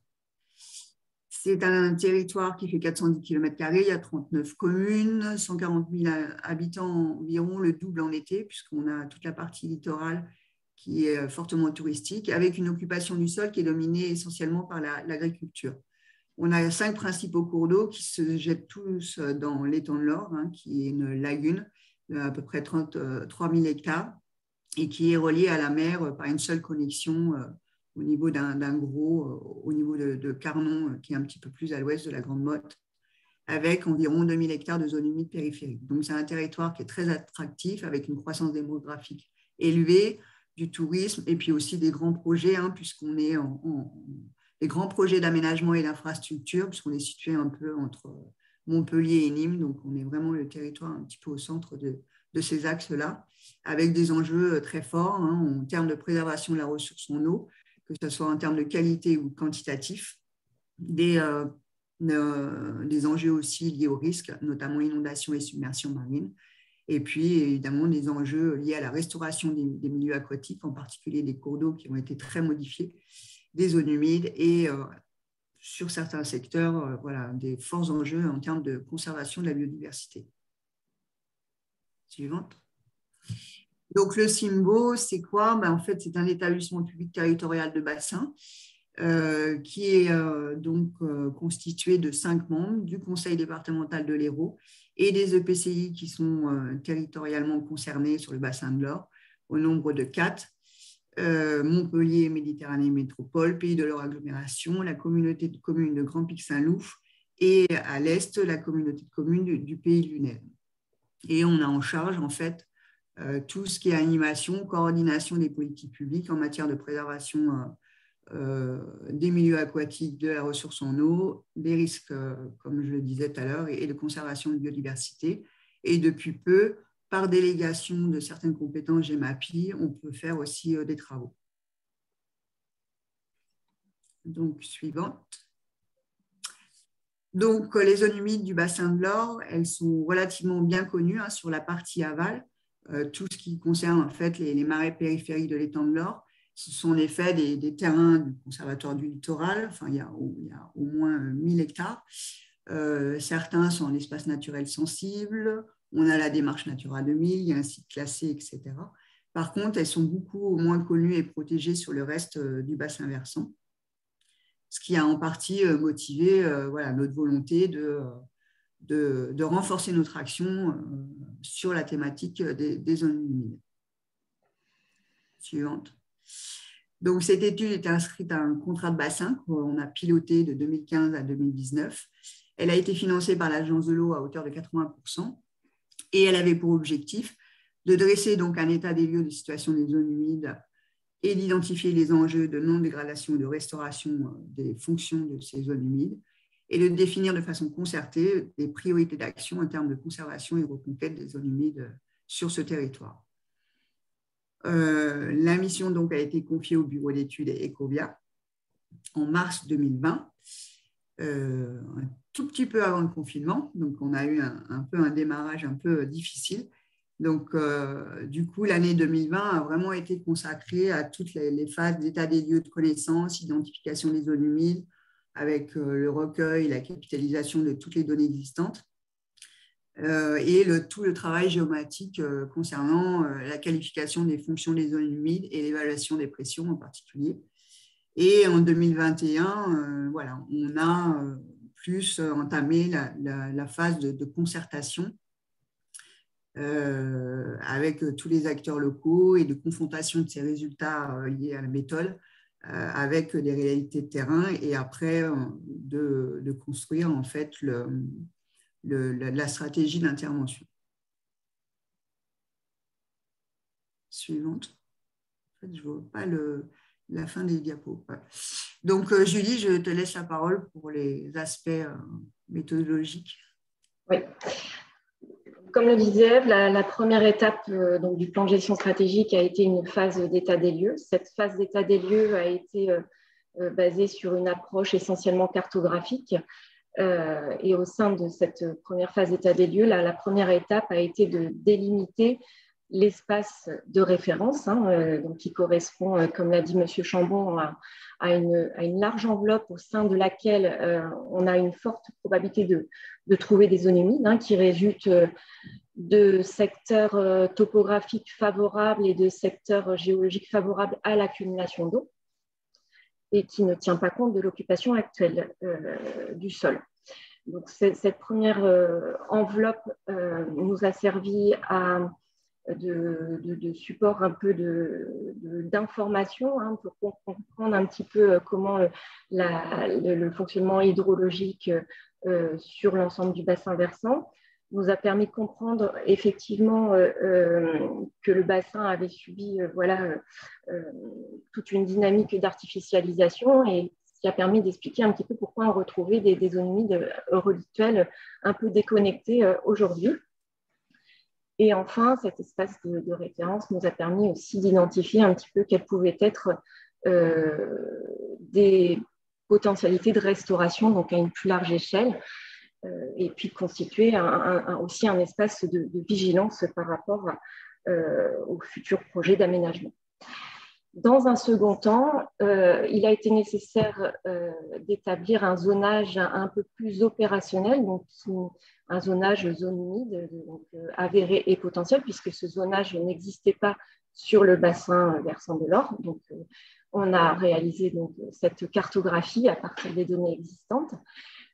C'est un territoire qui fait 410 km², il y a 39 communes, 140 000 habitants environ, le double en été, puisqu'on a toute la partie littorale qui est fortement touristique, avec une occupation du sol qui est dominée essentiellement par l'agriculture. On a 5 principaux cours d'eau qui se jettent tous dans l'étang de l'Or, qui est une lagune de à peu près 33 000 hectares et qui est reliée à la mer par une seule connexion au niveau d'un gros, au niveau de Carnon, qui est un petit peu plus à l'ouest de la Grande Motte, avec environ 2000 hectares de zones humides périphériques. Donc, c'est un territoire qui est très attractif, avec une croissance démographique élevée, du tourisme, et puis aussi des grands projets, puisqu'on est des grands projets d'aménagement et d'infrastructure, puisqu'on est situé un peu entre Montpellier et Nîmes, donc on est vraiment le territoire un petit peu au centre de ces axes-là, avec des enjeux très forts en termes de préservation de la ressource en eau, que ce soit en termes de qualité ou quantitatif, des enjeux aussi liés aux risques, notamment inondations et submersion marine, et puis évidemment des enjeux liés à la restauration des milieux aquatiques, en particulier des cours d'eau qui ont été très modifiés, des zones humides et sur certains secteurs, des forts enjeux en termes de conservation de la biodiversité. Suivante. Donc, le SIMBO, c'est quoi? En fait, c'est un établissement public territorial de bassin qui est constitué de 5 membres du conseil départemental de l'Hérault et des EPCI qui sont territorialement concernés sur le bassin de l'Or, au nombre de 4. Montpellier, Méditerranée Métropole, Pays de l'Or Agglomération, la communauté de communes de Grand Pic Saint-Loup et à l'est, la communauté de communes du Pays Lunaire. Et on a en charge, en fait, tout ce qui est animation, coordination des politiques publiques en matière de préservation des milieux aquatiques, de la ressource en eau, des risques, comme je le disais tout à l'heure, et de conservation de biodiversité. Et depuis peu, par délégation de certaines compétences GEMAPI, on peut faire aussi des travaux. Donc, suivante. Donc, les zones humides du bassin de l'Or, elles sont relativement bien connues sur la partie aval. Tout ce qui concerne en fait les marais périphériques de l'étang de l'Or, ce sont en effet des terrains du Conservatoire du littoral. Enfin, il y a au moins 1000 hectares. Certains sont en espace naturel sensible. On a la démarche Natura 2000, il y a un site classé, etc. Par contre, elles sont beaucoup moins connues et protégées sur le reste du bassin versant, ce qui a en partie motivé notre volonté de renforcer notre action sur la thématique des zones humides. Suivante. Donc, cette étude est inscrite à un contrat de bassin qu'on a piloté de 2015 à 2019. Elle a été financée par l'Agence de l'eau à hauteur de 80% et elle avait pour objectif de dresser donc un état des lieux de situation des zones humides et d'identifier les enjeux de non-dégradation et de restauration des fonctions de ces zones humides et de définir de façon concertée des priorités d'action en termes de conservation et reconquête des zones humides sur ce territoire. La mission donc a été confiée au bureau d'études Ecovia en mars 2020, un tout petit peu avant le confinement, donc on a eu un démarrage un peu difficile, Donc, du coup, l'année 2020 a vraiment été consacrée à toutes les phases d'état des lieux de connaissance, identification des zones humides, avec le recueil, la capitalisation de toutes les données existantes, et tout le travail géomatique concernant la qualification des fonctions des zones humides et l'évaluation des pressions en particulier. Et en 2021, voilà, on a plus entamé la phase de concertation avec tous les acteurs locaux et de confrontation de ces résultats liés à la méthode avec des réalités de terrain, et après de construire en fait la stratégie d'intervention. Suivante. En fait, je ne vois pas la fin des diapos. Ouais. Donc, Julie, je te laisse la parole pour les aspects méthodologiques.
Oui. Comme le disait Ève, la première étape donc, du plan de gestion stratégique a été une phase d'état des lieux. Cette phase d'état des lieux a été basée sur une approche essentiellement cartographique. Et au sein de cette première phase d'état des lieux, la première étape a été de délimiter l'espace de référence, donc qui correspond, comme l'a dit M. Chambon, à une large enveloppe au sein de laquelle on a une forte probabilité de trouver des zones humides qui résultent de secteurs topographiques favorables et de secteurs géologiques favorables à l'accumulation d'eau, et qui ne tient pas compte de l'occupation actuelle du sol. Donc, cette première enveloppe nous a servi de support un peu d'information pour comprendre un petit peu comment le fonctionnement hydrologique sur l'ensemble du bassin versant. Nous a permis de comprendre effectivement que le bassin avait subi toute une dynamique d'artificialisation, et ce qui a permis d'expliquer un petit peu pourquoi on retrouvait des zones humides relictuelles un peu déconnectées aujourd'hui. Et enfin, cet espace de référence nous a permis aussi d'identifier un petit peu quelles pouvaient être des potentialités de restauration, donc à une plus large échelle, et puis de constituer aussi un espace de vigilance par rapport aux futurs projets d'aménagement. Dans un second temps, il a été nécessaire d'établir un zonage un peu plus opérationnel, donc un zonage zone humide, donc, avéré et potentiel, puisque ce zonage n'existait pas sur le bassin versant de l'Or. Donc, on a réalisé donc, cette cartographie à partir des données existantes,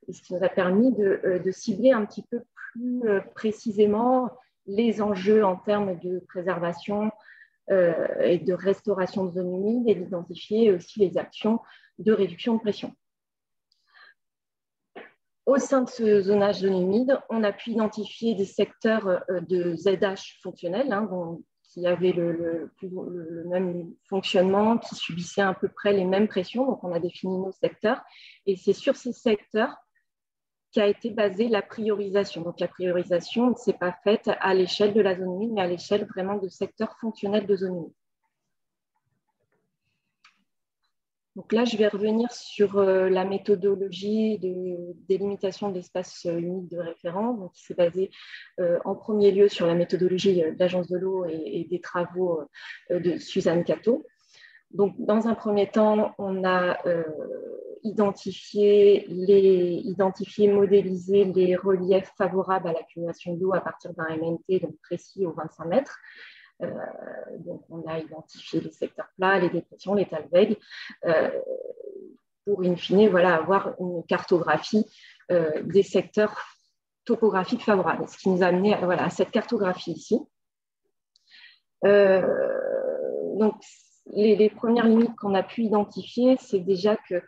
ce qui nous a permis de cibler un petit peu plus précisément les enjeux en termes de préservation et de restauration de zones humides, et d'identifier aussi les actions de réduction de pression. Au sein de ce zonage zone humide, on a pu identifier des secteurs de ZH fonctionnels, qui avaient le même fonctionnement, qui subissaient à peu près les mêmes pressions. Donc, on a défini nos secteurs, et c'est sur ces secteurs qu'a été basée la priorisation. Donc, la priorisation ne s'est pas faite à l'échelle de la zone humide, mais à l'échelle vraiment de secteurs fonctionnels de zone humide. Donc là, je vais revenir sur la méthodologie de délimitation d'espaces humides de référence, donc qui s'est basée en premier lieu sur la méthodologie de l'Agence de l'eau et des travaux de Suzanne Cato. Donc, dans un premier temps, on a identifié, modélisé les reliefs favorables à l'accumulation d'eau à partir d'un MNT donc précis aux 25 mètres. Donc, on a identifié les secteurs plats, les dépressions, les talwegs, pour, in fine, avoir une cartographie des secteurs topographiques favorables. Ce qui nous a amené à cette cartographie ici. Donc, les premières limites qu'on a pu identifier, c'est déjà que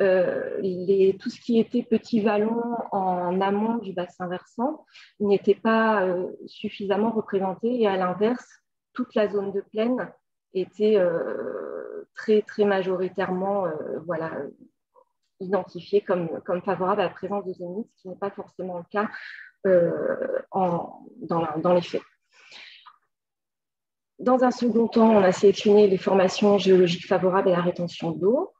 tout ce qui était petit vallon en amont du bassin versant n'était pas suffisamment représenté, et à l'inverse, toute la zone de plaine était très, très majoritairement identifiée comme favorable à la présence de zones humides, ce qui n'est pas forcément le cas dans les faits. Dans un second temps, on a sélectionné les formations géologiques favorables à la rétention d'eau,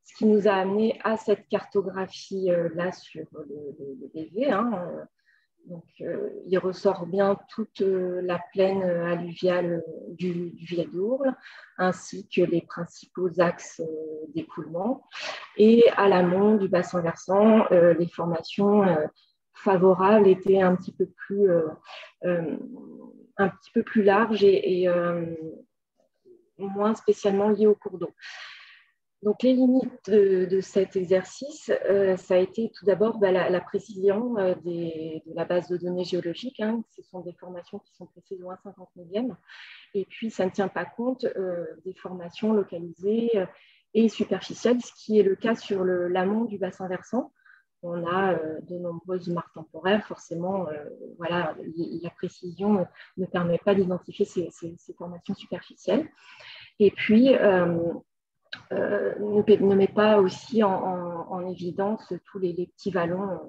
ce qui nous a amené à cette cartographie-là sur le BV. Donc, il ressort bien toute la plaine alluviale du Vieil Dourle, ainsi que les principaux axes d'écoulement. Et à l'amont du bassin versant, les formations favorables étaient un petit peu plus larges et moins spécialement liées au cours d'eau. Donc, les limites de cet exercice, ça a été tout d'abord la précision de la base de données géologiques. Hein. Ce sont des formations qui sont précises au 1/50 millième. Et puis, ça ne tient pas compte des formations localisées et superficielles, ce qui est le cas sur l'amont du bassin versant. On a de nombreuses marques temporaires. Forcément, voilà, la précision ne permet pas d'identifier ces formations superficielles. Et puis, ne met pas aussi en évidence tous les petits vallons.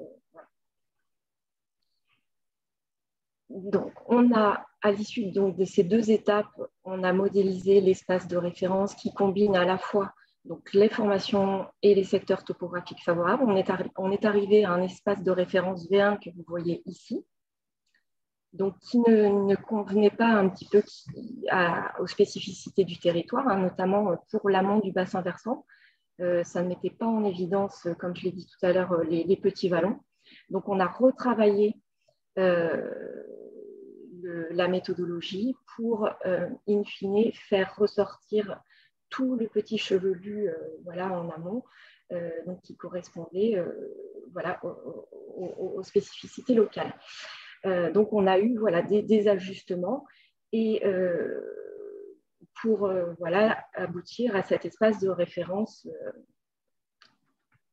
Donc, on a, à l'issue de ces 2 étapes, on a modélisé l'espace de référence qui combine à la fois donc, les formations et les secteurs topographiques favorables. On est arrivé à un espace de référence V1 que vous voyez ici, donc qui ne convenait pas un petit peu aux spécificités du territoire, hein, notamment pour l'amont du bassin versant. Ça ne mettait pas en évidence, comme je l'ai dit tout à l'heure, les petits vallons. Donc, on a retravaillé la méthodologie pour, in fine, faire ressortir tous les petits chevelus voilà, en amont, donc qui correspondaient voilà, aux spécificités locales. Donc, on a eu voilà, des ajustements et pour voilà, aboutir à cet espace de référence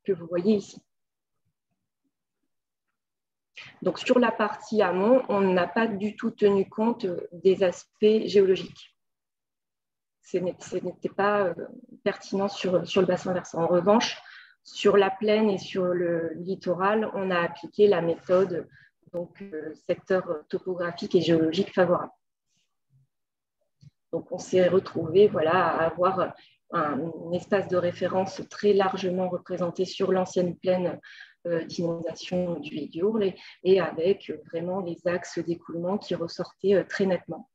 que vous voyez ici. Donc, sur la partie amont, on n'a pas du tout tenu compte des aspects géologiques. Ce n'était pas pertinent sur le bassin versant. En revanche, sur la plaine et sur le littoral, on a appliqué la méthode donc, secteur topographique et géologique favorable. Donc, on s'est retrouvé voilà, à avoir un espace de référence très largement représenté sur l'ancienne plaine d'inondation du Vieil Dourle et avec vraiment les axes d'écoulement qui ressortaient très nettement.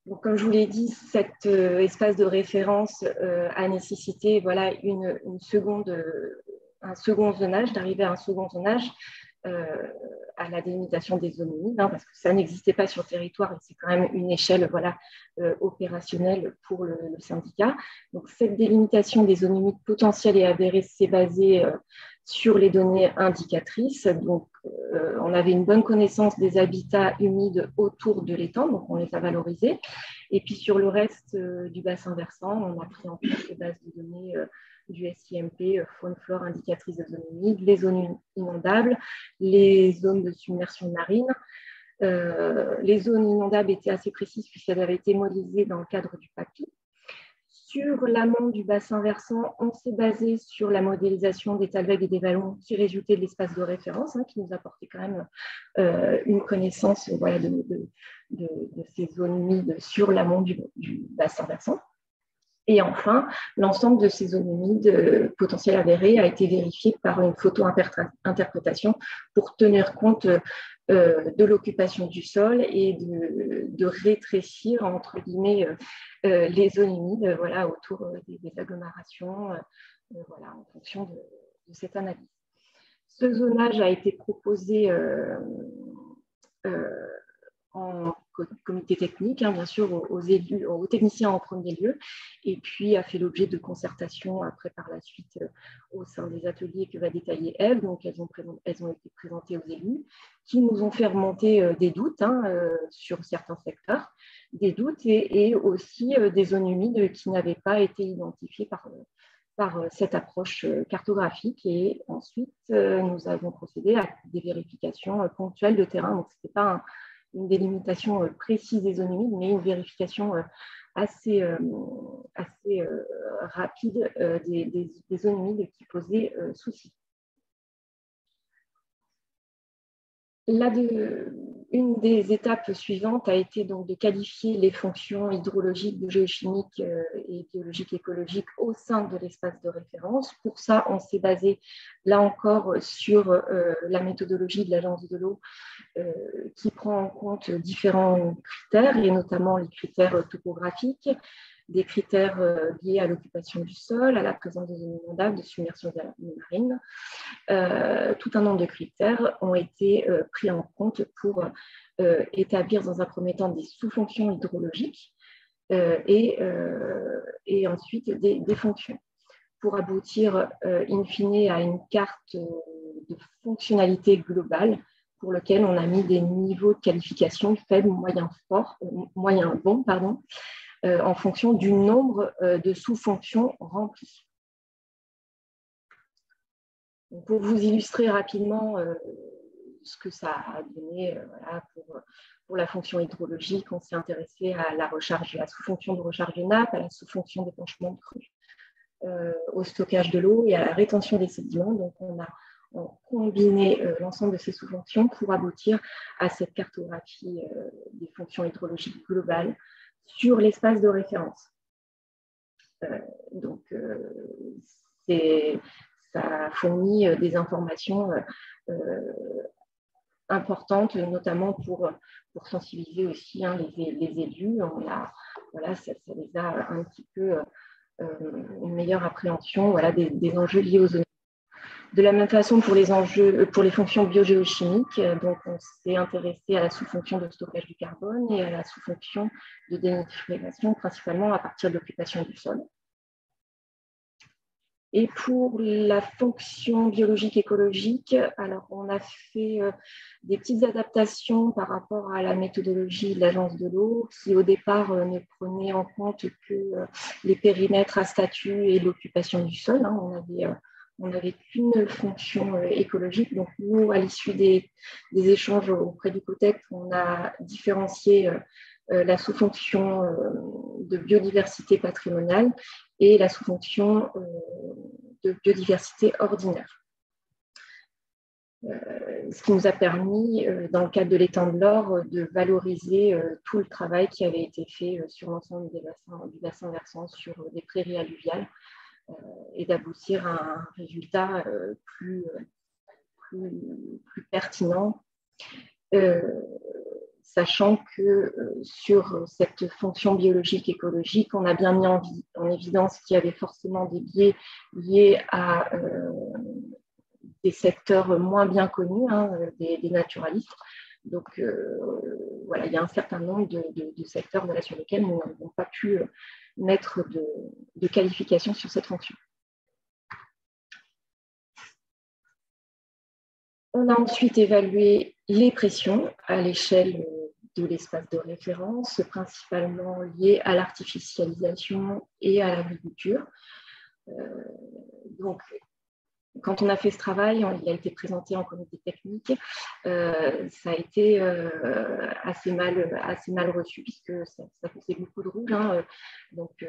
Donc, comme je vous l'ai dit, cet espace de référence a nécessité voilà, un second zonage, d'arriver à un second zonage à la délimitation des zones humides, hein, parce que ça n'existait pas sur le territoire et c'est quand même une échelle voilà, opérationnelle pour le syndicat. Donc, cette délimitation des zones humides potentielles et avérées s'est basée sur les données indicatrices. Donc, on avait une bonne connaissance des habitats humides autour de l'étang, donc on les a valorisés. Et puis, sur le reste du bassin versant, on a pris en compte les bases de données du SIMP, faune-flore indicatrice de zones humides, les zones inondables, les zones de submersion marine. Les zones inondables étaient assez précises puisqu'elles avaient été modélisées dans le cadre du PAPI. Sur l'amont du bassin versant, on s'est basé sur la modélisation des talwegs et des vallons qui résultaient de l'espace de référence, hein, qui nous apportait quand même une connaissance voilà, de ces zones humides sur l'amont du bassin versant. Et enfin, l'ensemble de ces zones humides potentielles avérées a été vérifié par une photo-interprétation pour tenir compte de l'occupation du sol et de rétrécir, entre guillemets, les zones humides voilà, autour des agglomérations voilà, en fonction de cette analyse. Ce zonage a été proposé en comité technique, hein, bien sûr, aux élus, aux techniciens en premier lieu, et puis a fait l'objet de concertations après par la suite au sein des ateliers que va détailler Ève. Donc, elles ont été présentées aux élus qui nous ont fait remonter des doutes hein, sur certains secteurs, des doutes et aussi des zones humides qui n'avaient pas été identifiées par cette approche cartographique. Et ensuite, nous avons procédé à des vérifications ponctuelles de terrain. Donc, ce n'était pas une délimitation précise des zones humides, mais une vérification assez rapide des zones humides qui posaient souci. Une des étapes suivantes a été donc de qualifier les fonctions hydrologiques, géochimiques et biologiques écologiques au sein de l'espace de référence. Pour ça, on s'est basé là encore sur la méthodologie de l'Agence de l'eau qui prend en compte différents critères, et notamment les critères topographiques, des critères liés à l'occupation du sol, à la présence de zones inondables, de submersion marine. Tout un nombre de critères ont été pris en compte pour établir dans un premier temps des sous-fonctions hydrologiques et ensuite des fonctions, pour aboutir in fine à une carte de fonctionnalité globale pour lequel on a mis des niveaux de qualification faibles, moyen, bon, en fonction du nombre de sous-fonctions remplies. Donc, pour vous illustrer rapidement ce que ça a donné voilà, pour la fonction hydrologique, on s'est intéressé à la sous-fonction de recharge de nappe, à la sous-fonction d'épanchement de crue, au stockage de l'eau et à la rétention des sédiments. Donc, on a combiné l'ensemble de ces sous-fonctions pour aboutir à cette cartographie des fonctions hydrologiques globales sur l'espace de référence. Donc, ça fournit des informations importantes, notamment pour sensibiliser aussi les élus. Voilà, ça les a un petit peu une meilleure appréhension voilà, des enjeux liés aux zones. De la même façon, pour les fonctions biogéochimiques, donc on s'est intéressé à la sous-fonction de stockage du carbone et à la sous-fonction de dénaturation, principalement à partir de l'occupation du sol. Et pour la fonction biologique écologique, alors on a fait des petites adaptations par rapport à la méthodologie de l'Agence de l'eau, qui au départ ne prenait en compte que les périmètres à statut et l'occupation du sol. Hein. On n'avait qu'une fonction écologique. Donc nous, à l'issue des échanges auprès du COTEC, on a différencié la sous-fonction de biodiversité patrimoniale et la sous-fonction de biodiversité ordinaire. Ce qui nous a permis, dans le cadre de l'étang de l'Or, de valoriser tout le travail qui avait été fait sur l'ensemble du bassin versant, sur des prairies alluviales, et d'aboutir à un résultat plus pertinent, sachant que sur cette fonction biologique écologique, on a bien mis en évidence qu'il y avait forcément des biais liés à des secteurs moins bien connus, hein, des naturalistes. Donc, voilà, il y a un certain nombre de secteurs voilà, sur lesquels nous n'avons pas pu mettre de qualification sur cette fonction. On a ensuite évalué les pressions à l'échelle de l'espace de référence, principalement liées à l'artificialisation et à l'agriculture. Donc, quand on a fait ce travail, il a été présenté en comité technique. Ça a été assez mal reçu puisque ça faisait beaucoup de rouge. Hein. Donc,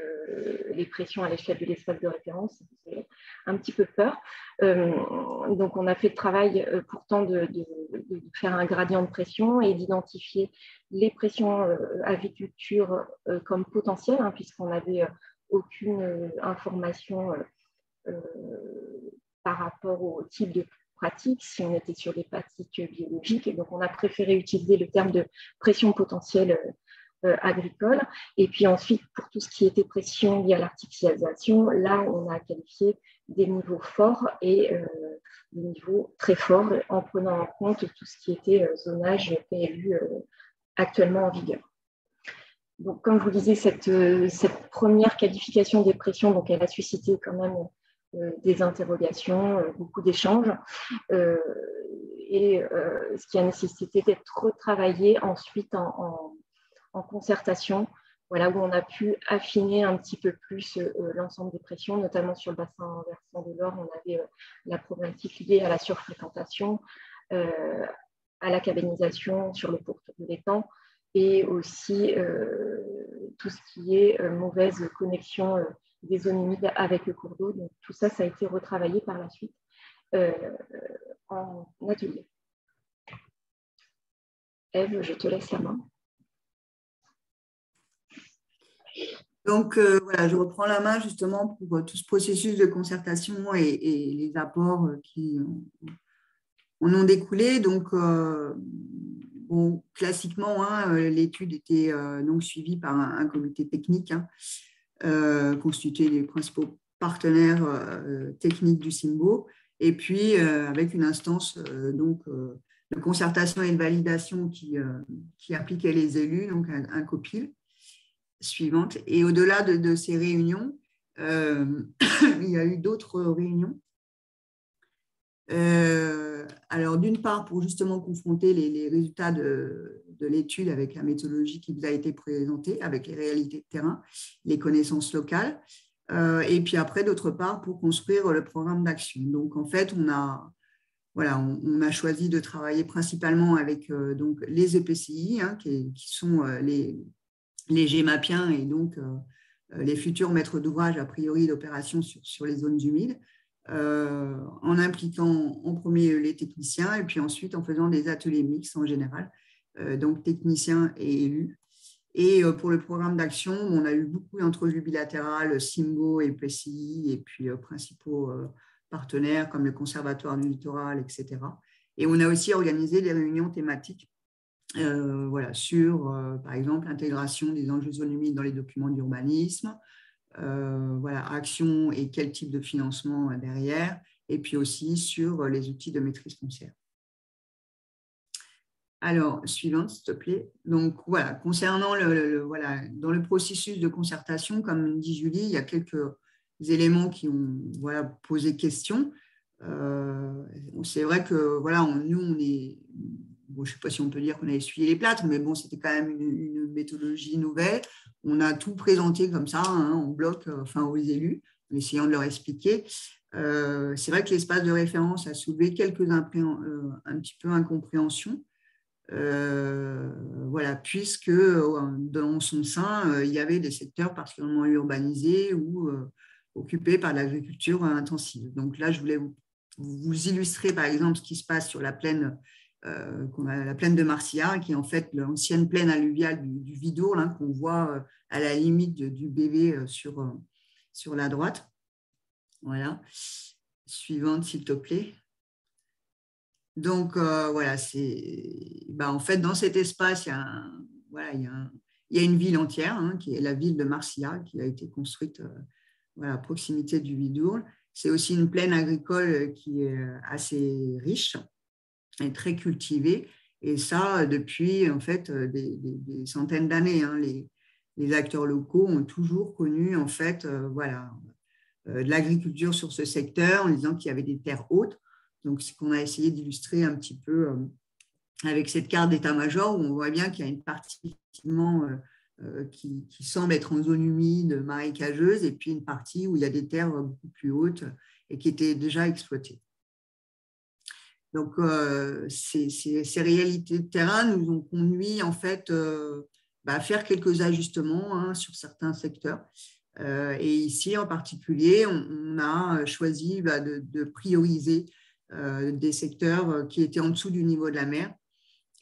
les pressions à l'échelle de l'espace de référence, ça faisait un petit peu peur. Donc, on a fait le travail pourtant de faire un gradient de pression et d'identifier les pressions agriculture comme potentielles, hein, puisqu'on n'avait aucune information par rapport au type de pratique, si on était sur des pratiques biologiques. Et donc, on a préféré utiliser le terme de pression potentielle agricole. Et puis ensuite, pour tout ce qui était pression liée à l'artificialisation, là, on a qualifié des niveaux forts et des niveaux très forts en prenant en compte tout ce qui était zonage PLU actuellement en vigueur. Donc, comme je vous disais, cette première qualification des pressions, donc, elle a suscité quand même des interrogations, beaucoup d'échanges, et ce qui a nécessité d'être retravaillé ensuite en concertation, voilà, où on a pu affiner un petit peu plus l'ensemble des pressions, notamment sur le bassin versant de l'Or. On avait la problématique liée à la surfréquentation, à la cabanisation sur le pourtour de l'étang, et aussi tout ce qui est mauvaise connexion des zones humides avec le cours d'eau. Donc, tout ça, ça a été retravaillé par la suite en atelier. Ève, je te laisse la main.
Donc, voilà, je reprends la main justement pour tout ce processus de concertation et les apports qui en ont découlé. Donc, bon, classiquement, hein, l'étude était donc suivie par un comité technique constitué des principaux partenaires techniques du SIMBO, et puis avec une instance de concertation et de validation qui impliquait les élus, donc un COPIL suivante. Et au-delà de ces réunions, il y a eu d'autres réunions. Alors, d'une part, pour justement confronter les résultats de l'étude avec la méthodologie qui vous a été présentée, avec les réalités de terrain, les connaissances locales, et puis après, d'autre part, pour construire le programme d'action. Donc, en fait, on a choisi de travailler principalement avec donc, les EPCI, hein, qui sont les GEMAPiens et donc les futurs maîtres d'ouvrage a priori d'opération sur les zones humides, en impliquant en premier les techniciens et puis ensuite en faisant des ateliers mixtes en général, donc techniciens et élus. Et pour le programme d'action, on a eu beaucoup d'entrevues bilatérales, SIMBO et PCI, et puis principaux partenaires comme le Conservatoire du littoral, etc. Et on a aussi organisé des réunions thématiques sur, par exemple, l'intégration des enjeux zones humides dans les documents d'urbanisme, action et quel type de financement derrière, et puis aussi sur les outils de maîtrise foncière. Alors, suivante, s'il te plaît. Donc, voilà, concernant dans le processus de concertation, comme dit Julie, il y a quelques éléments qui ont posé question. C'est vrai que nous, on est... Bon, je ne sais pas si on peut dire qu'on a essuyé les plâtres, mais bon, c'était quand même une méthodologie nouvelle. On a tout présenté comme ça, hein, en bloc, aux élus, en essayant de leur expliquer. C'est vrai que l'espace de référence a soulevé quelques un petit peu incompréhensions, puisque dans son sein, il y avait des secteurs particulièrement urbanisés ou occupés par l'agriculture intensive. Donc là, je voulais vous illustrer, par exemple, ce qui se passe sur la plaine qu'on a la plaine de Marcilla, qui est en fait l'ancienne plaine alluviale du Vidourle, hein, qu'on voit à la limite du BV sur la droite. Voilà. Suivante, s'il te plaît. Donc, en fait, dans cet espace, il y a une ville entière, hein, qui est la ville de Marcilla, qui a été construite à proximité du Vidourle. C'est aussi une plaine agricole qui est assez riche est très cultivée, et ça depuis en fait des centaines d'années. Hein. Les acteurs locaux ont toujours connu en fait de l'agriculture sur ce secteur, en disant qu'il y avait des terres hautes. Donc, c'est qu'on a essayé d'illustrer un petit peu avec cette carte d'état-major, où on voit bien qu'il y a une partie qui semble être en zone humide, marécageuse, et puis une partie où il y a des terres beaucoup plus hautes et qui étaient déjà exploitées. Donc, ces réalités de terrain nous ont conduit en fait à faire quelques ajustements, hein, sur certains secteurs. Et ici, en particulier, on a choisi de prioriser des secteurs qui étaient en dessous du niveau de la mer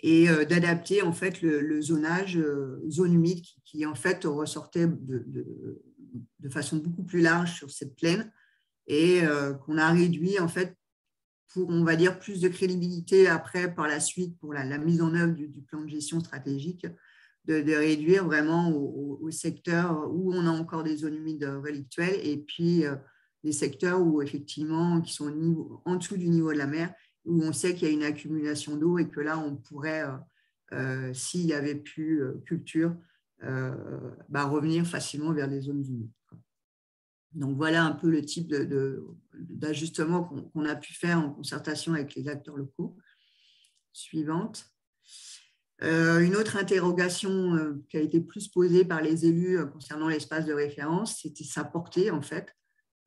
et d'adapter en fait le zonage zone humide qui en fait ressortait de façon beaucoup plus large sur cette plaine et qu'on a réduit en fait pour, on va dire, plus de crédibilité après, par la suite, pour la mise en œuvre du plan de gestion stratégique, de réduire vraiment au secteur où on a encore des zones humides relictuelles et puis des secteurs où, effectivement, qui sont en dessous du niveau de la mer, où on sait qu'il y a une accumulation d'eau et que là, on pourrait, s'il n'y avait plus culture, revenir facilement vers les zones humides. Donc, voilà un peu le type d'ajustement qu'on a pu faire en concertation avec les acteurs locaux. Suivante. Une autre interrogation qui a été plus posée par les élus concernant l'espace de référence, c'était sa portée, en fait.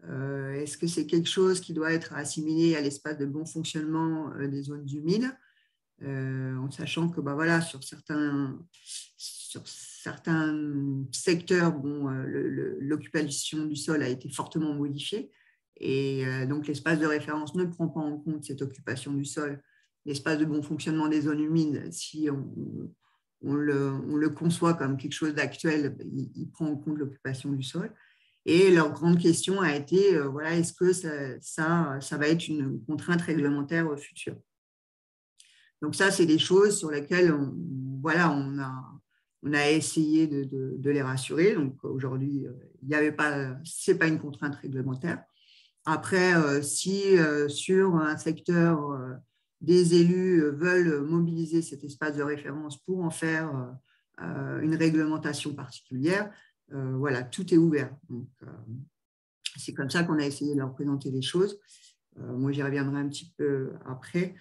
Est-ce que c'est quelque chose qui doit être assimilé à l'espace de bon fonctionnement des zones humides, en sachant que sur certains secteurs, l'occupation du sol a été fortement modifiée et donc l'espace de référence ne prend pas en compte cette occupation du sol l'espace de bon fonctionnement des zones humides, si on le conçoit comme quelque chose d'actuel, il prend en compte l'occupation du sol. Et leur grande question a été, voilà, est-ce que ça va être une contrainte réglementaire future? Donc ça, c'est des choses sur lesquelles on a essayé de les rassurer. Donc aujourd'hui, ce n'est pas une contrainte réglementaire. Après, si sur un secteur, des élus veulent mobiliser cet espace de référence pour en faire une réglementation particulière, voilà, tout est ouvert. Donc, c'est comme ça qu'on a essayé de leur présenter les choses. Moi, j'y reviendrai un petit peu après.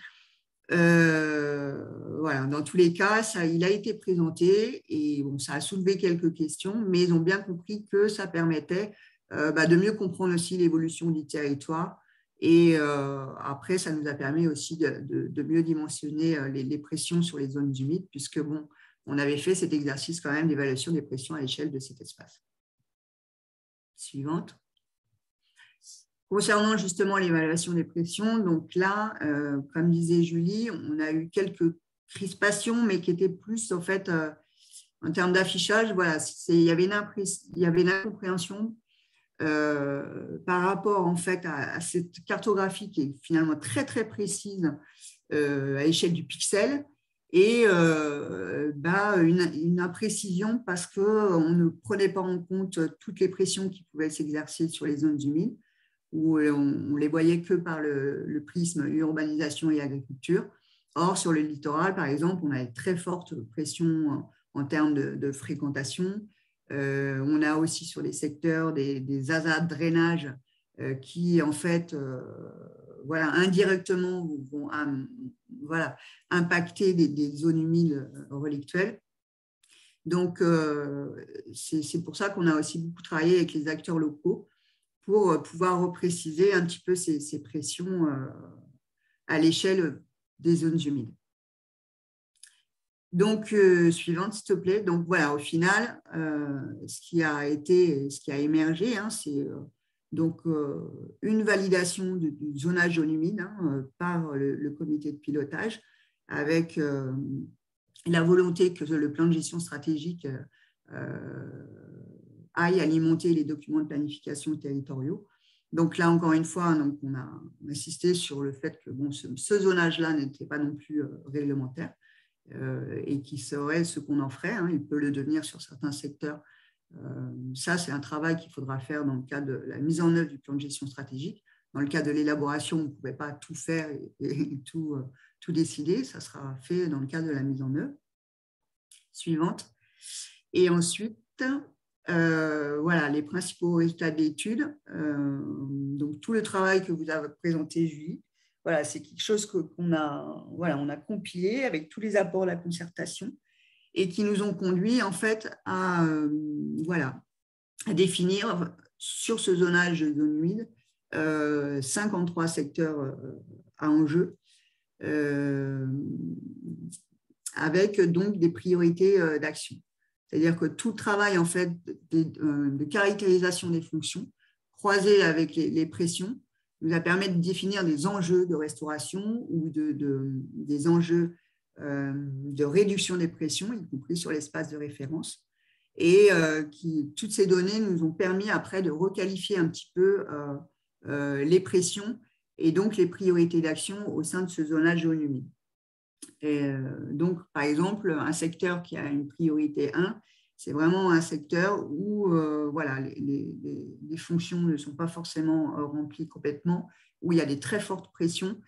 Voilà, dans tous les cas, il a été présenté et bon, ça a soulevé quelques questions, mais ils ont bien compris que ça permettait de mieux comprendre aussi l'évolution du territoire. Et après, ça nous a permis aussi de mieux dimensionner les pressions sur les zones humides, puisque bon, on avait fait cet exercice quand même d'évaluation des pressions à l'échelle de cet espace. Suivante. Concernant justement l'évaluation des pressions, donc là, comme disait Julie, on a eu quelques crispations, mais qui étaient plus en fait en termes d'affichage. Voilà, il y avait une incompréhension par rapport en fait à cette cartographie qui est finalement très très précise à l'échelle du pixel et une imprécision parce qu'on ne prenait pas en compte toutes les pressions qui pouvaient s'exercer sur les zones humides, où on les voyait que par le prisme urbanisation et agriculture. Or, sur le littoral, par exemple, on a de très fortes pressions en termes de fréquentation. On a aussi sur les secteurs des ASA de drainage qui, en fait, indirectement vont impacter des zones humides relictuelles. Donc, c'est pour ça qu'on a aussi beaucoup travaillé avec les acteurs locaux pour pouvoir repréciser un petit peu ces pressions à l'échelle des zones humides. Donc, suivante, s'il te plaît. Donc, voilà, au final, ce qui a émergé, hein, c'est une validation du zonage zone humide par le comité de pilotage avec la volonté que le plan de gestion stratégique aille alimenter les documents de planification territoriaux. Donc là, encore une fois, donc on a insisté sur le fait que bon, ce zonage-là n'était pas non plus réglementaire et qui serait ce qu'on en ferait. Hein, il peut le devenir sur certains secteurs. Ça, c'est un travail qu'il faudra faire dans le cadre de la mise en œuvre du plan de gestion stratégique. Dans le cadre de l'élaboration, on ne pouvait pas tout faire et tout décider. Ça sera fait dans le cadre de la mise en œuvre. Suivante. Et ensuite, voilà, les principaux résultats de l'étude. Donc, tout le travail que vous avez présenté, Julie, voilà, c'est quelque chose qu'on a compilé avec tous les apports de la concertation et qui nous ont conduit en fait à définir sur ce zonage de zone humide 53 secteurs à enjeu avec donc des priorités d'action. C'est-à-dire que tout le travail en fait, de caractérisation des fonctions, croisé avec les pressions, nous a permis de définir des enjeux de restauration ou des enjeux de réduction des pressions, y compris sur l'espace de référence. Et toutes ces données nous ont permis après de requalifier un petit peu les pressions et donc les priorités d'action au sein de ce zonage zone humide. Et donc, par exemple, un secteur qui a une priorité 1, c'est vraiment un secteur où les fonctions ne sont pas forcément remplies complètement, où il y a des très fortes pressions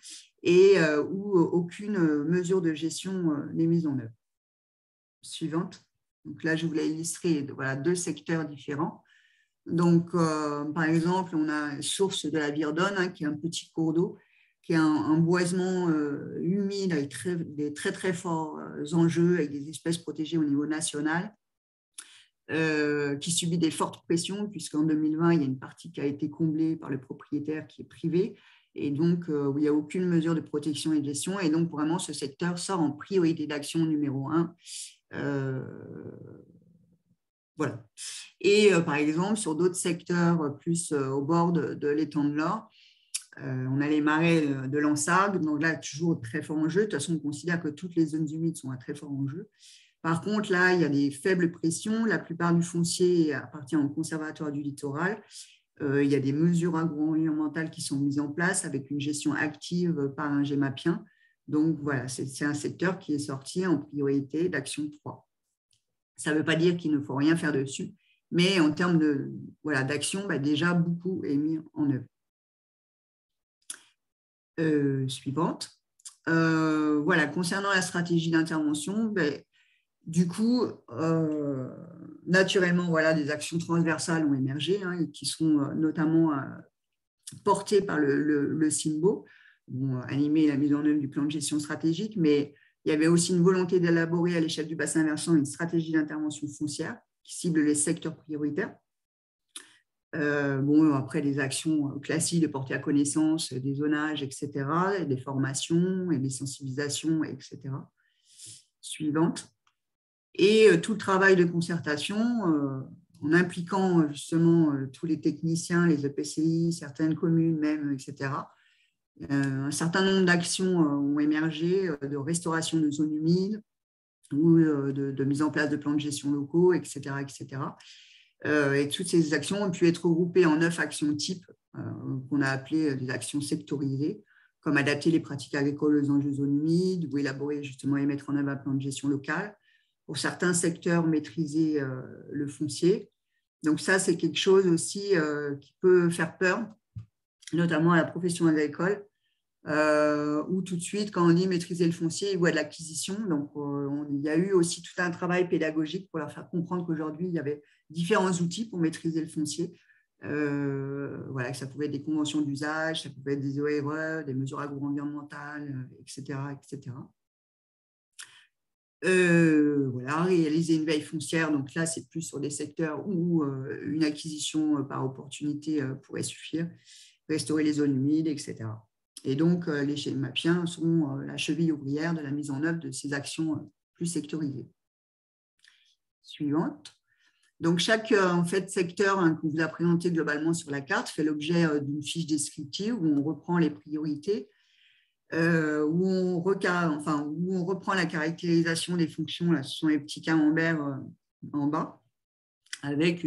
et où aucune mesure de gestion n'est mise en œuvre. Suivante. Donc là, je voulais illustrer deux secteurs différents. Donc, par exemple, on a Source de la Virdonne, qui est un petit cours d'eau, qui a un boisement humide avec des très, très forts enjeux avec des espèces protégées au niveau national, qui subit des fortes pressions, puisqu'en 2020, il y a une partie qui a été comblée par le propriétaire qui est privé, et donc où il n'y a aucune mesure de protection et de gestion. Et donc, vraiment, ce secteur sort en priorité d'action numéro 1. Voilà. Et par exemple, sur d'autres secteurs plus au bord de l'étang de l'Or, On a les marais de l'Ansargues, donc là, toujours très fort enjeu. De toute façon, on considère que toutes les zones humides sont à très fort enjeu. Par contre, là, il y a des faibles pressions. La plupart du foncier appartient au conservatoire du littoral. Il y a des mesures agro-environnementales qui sont mises en place avec une gestion active par un GEMAPien. Donc, voilà, c'est un secteur qui est sorti en priorité d'action 3. Ça ne veut pas dire qu'il ne faut rien faire dessus, mais en termes d'action, déjà, beaucoup est mis en œuvre. Suivante. Concernant la stratégie d'intervention, du coup, naturellement, des actions transversales ont émergé, et qui sont notamment portées par le SIMBO, animé la mise en œuvre du plan de gestion stratégique, mais il y avait aussi une volonté d'élaborer à l'échelle du bassin versant une stratégie d'intervention foncière qui cible les secteurs prioritaires. Après, des actions classiques de portée à connaissance, des zonages, etc., des formations et des sensibilisations, etc. Suivante. Et tout le travail de concertation en impliquant justement tous les techniciens, les EPCI, certaines communes même, etc. Un certain nombre d'actions ont émergé de restauration de zones humides ou de mise en place de plans de gestion locaux, etc., etc. Et toutes ces actions ont pu être regroupées en 9 actions types qu'on a appelées des actions sectorisées, comme adapter les pratiques agricoles aux enjeux zones humides ou élaborer justement et mettre en œuvre un plan de gestion locale. Pour certains secteurs, maîtriser le foncier. Donc ça, c'est quelque chose aussi qui peut faire peur, notamment à la profession agricole, où tout de suite, quand on dit maîtriser le foncier, ils voient de l'acquisition. Donc, il y a eu aussi tout un travail pédagogique pour leur faire comprendre qu'aujourd'hui, il y avait différents outils pour maîtriser le foncier. Que ça pouvait être des conventions d'usage, ça pouvait être des ORE, des mesures agro-environnementales, etc., etc. Réaliser une veille foncière, donc là, c'est plus sur des secteurs où une acquisition par opportunité pourrait suffire, restaurer les zones humides, etc. Et donc, les GEMAPiens sont la cheville ouvrière de la mise en œuvre de ces actions plus sectorisées. Suivante. Donc, chaque secteur qu'on vous a présenté globalement sur la carte fait l'objet d'une fiche descriptive où on reprend les priorités, où on reprend la caractérisation des fonctions. Là, ce sont les petits camemberts en bas, avec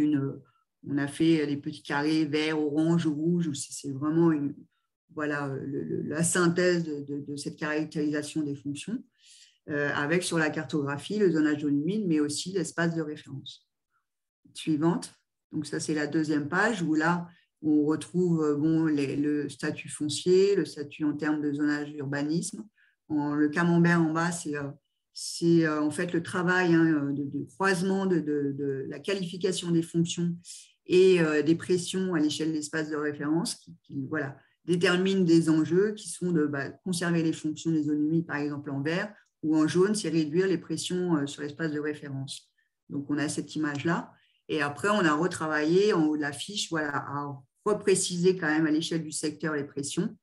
on a fait les petits carrés vert, orange, rouge, où c'est vraiment la synthèse de cette caractérisation des fonctions, avec sur la cartographie le zonage zone humide, mais aussi l'espace de référence. Suivante. Donc ça, c'est la deuxième page où là, on retrouve le statut foncier, le statut en termes de zonage d'urbanisme. Le camembert en bas, c'est en fait le travail de croisement de la qualification des fonctions et des pressions à l'échelle de l'espace de référence qui déterminent des enjeux qui sont de conserver les fonctions des zones humides, par exemple en vert, ou en jaune, c'est réduire les pressions sur l'espace de référence. Donc, on a cette image-là. Et après, on a retravaillé en haut de la fiche à repréciser quand même à l'échelle du secteur les pressions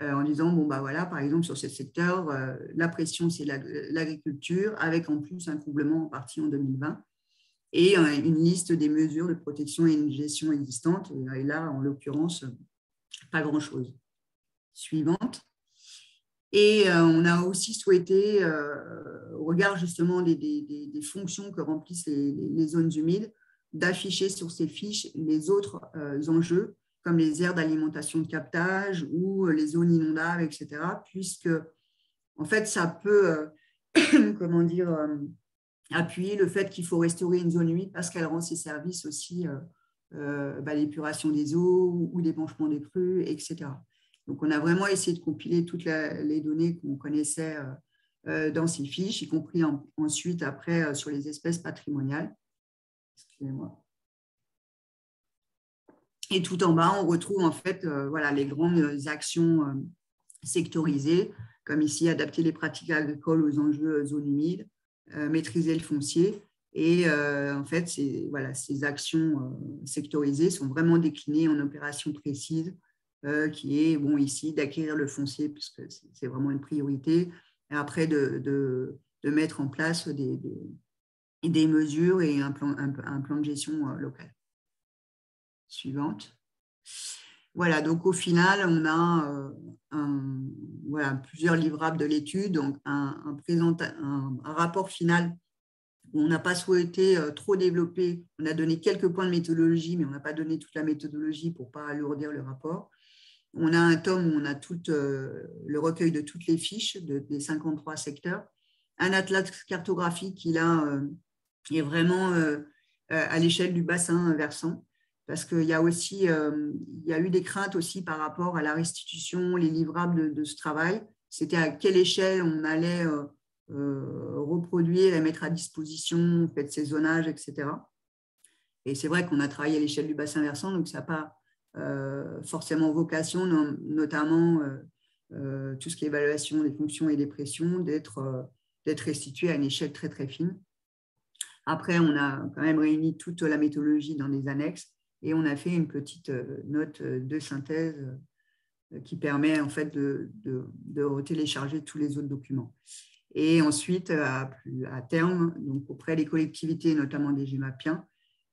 en disant, par exemple, sur ce secteur, la pression, c'est l'agriculture, avec en plus un comblement en partie en 2020 et une liste des mesures de protection et une gestion existantes. Et là, en l'occurrence, pas grand-chose. Suivante. Et on a aussi souhaité, au regard justement des fonctions que remplissent les zones humides, d'afficher sur ces fiches les autres enjeux, comme les aires d'alimentation de captage ou les zones inondables, etc., puisque, en fait, ça peut, appuyer le fait qu'il faut restaurer une zone humide parce qu'elle rend ses services aussi l'épuration des eaux ou l'épanchement des crues, etc. Donc, on a vraiment essayé de compiler toutes les données qu'on connaissait dans ces fiches, y compris ensuite, après, sur les espèces patrimoniales. Excusez-moi. Et tout en bas, on retrouve en fait les grandes actions sectorisées, comme ici, adapter les pratiques agricoles aux enjeux zones humides, maîtriser le foncier. Et en fait, ces actions sectorisées sont vraiment déclinées en opérations précises, qui est ici d'acquérir le foncier, puisque c'est vraiment une priorité, et après de mettre en place des mesures et un plan de gestion local. Suivante. voilà, donc au final, on a voilà, plusieurs livrables de l'étude, donc un rapport final où on n'a pas souhaité trop développer. On a donné quelques points de méthodologie, mais on n'a pas donné toute la méthodologie pour ne pas alourdir le rapport. On a un tome où on a tout le recueil de toutes les fiches des 53 secteurs. Un atlas cartographique qui, là, est vraiment à l'échelle du bassin versant, parce qu'il y a aussi, il y a eu des craintes aussi par rapport à la restitution, les livrables de ce travail. C'était à quelle échelle on allait reproduire et mettre à disposition, fait ces zonages, etc. Et c'est vrai qu'on a travaillé à l'échelle du bassin versant, donc ça n'a pas forcément vocation, notamment tout ce qui est évaluation des fonctions et des pressions, d'être restitué à une échelle très, très fine. Après, on a quand même réuni toute la méthodologie dans des annexes et on a fait une petite note de synthèse qui permet en fait de télécharger tous les autres documents. Et ensuite, à terme, donc auprès des collectivités, notamment des GEMAPiens,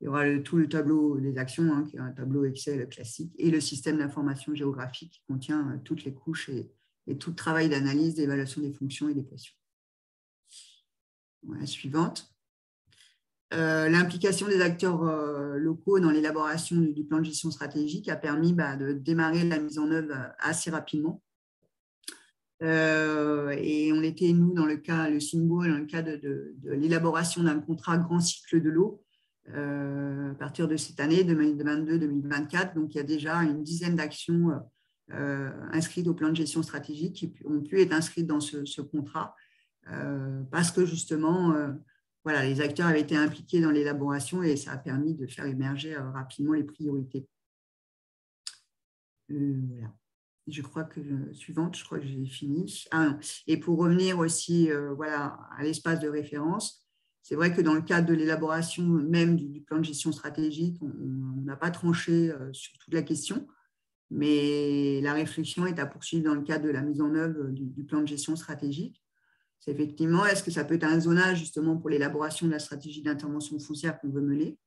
il y aura tout le tableau des actions, hein, qui est un tableau Excel classique, et le système d'information géographique qui contient toutes les couches et tout le travail d'analyse, d'évaluation des fonctions et des pressions. Voilà, suivante. L'implication des acteurs locaux dans l'élaboration du plan de gestion stratégique a permis de démarrer la mise en œuvre assez rapidement. Et on était, nous, dans le SINGO, dans le cadre de l'élaboration d'un contrat grand cycle de l'eau à partir de cette année, 2022-2024. Donc, il y a déjà une dizaine d'actions inscrites au plan de gestion stratégique qui ont pu être inscrites dans ce contrat parce que, justement, voilà, les acteurs avaient été impliqués dans l'élaboration et ça a permis de faire émerger rapidement les priorités. Voilà. Je crois que suivante, je crois que j'ai fini. Et pour revenir aussi voilà, à l'espace de référence, c'est vrai que dans le cadre de l'élaboration même du plan de gestion stratégique, on n'a pas tranché sur toute la question, mais la réflexion est à poursuivre dans le cadre de la mise en œuvre du plan de gestion stratégique. C'est effectivement, est-ce que ça peut être un zonage justement pour l'élaboration de la stratégie d'intervention foncière qu'on veut mener?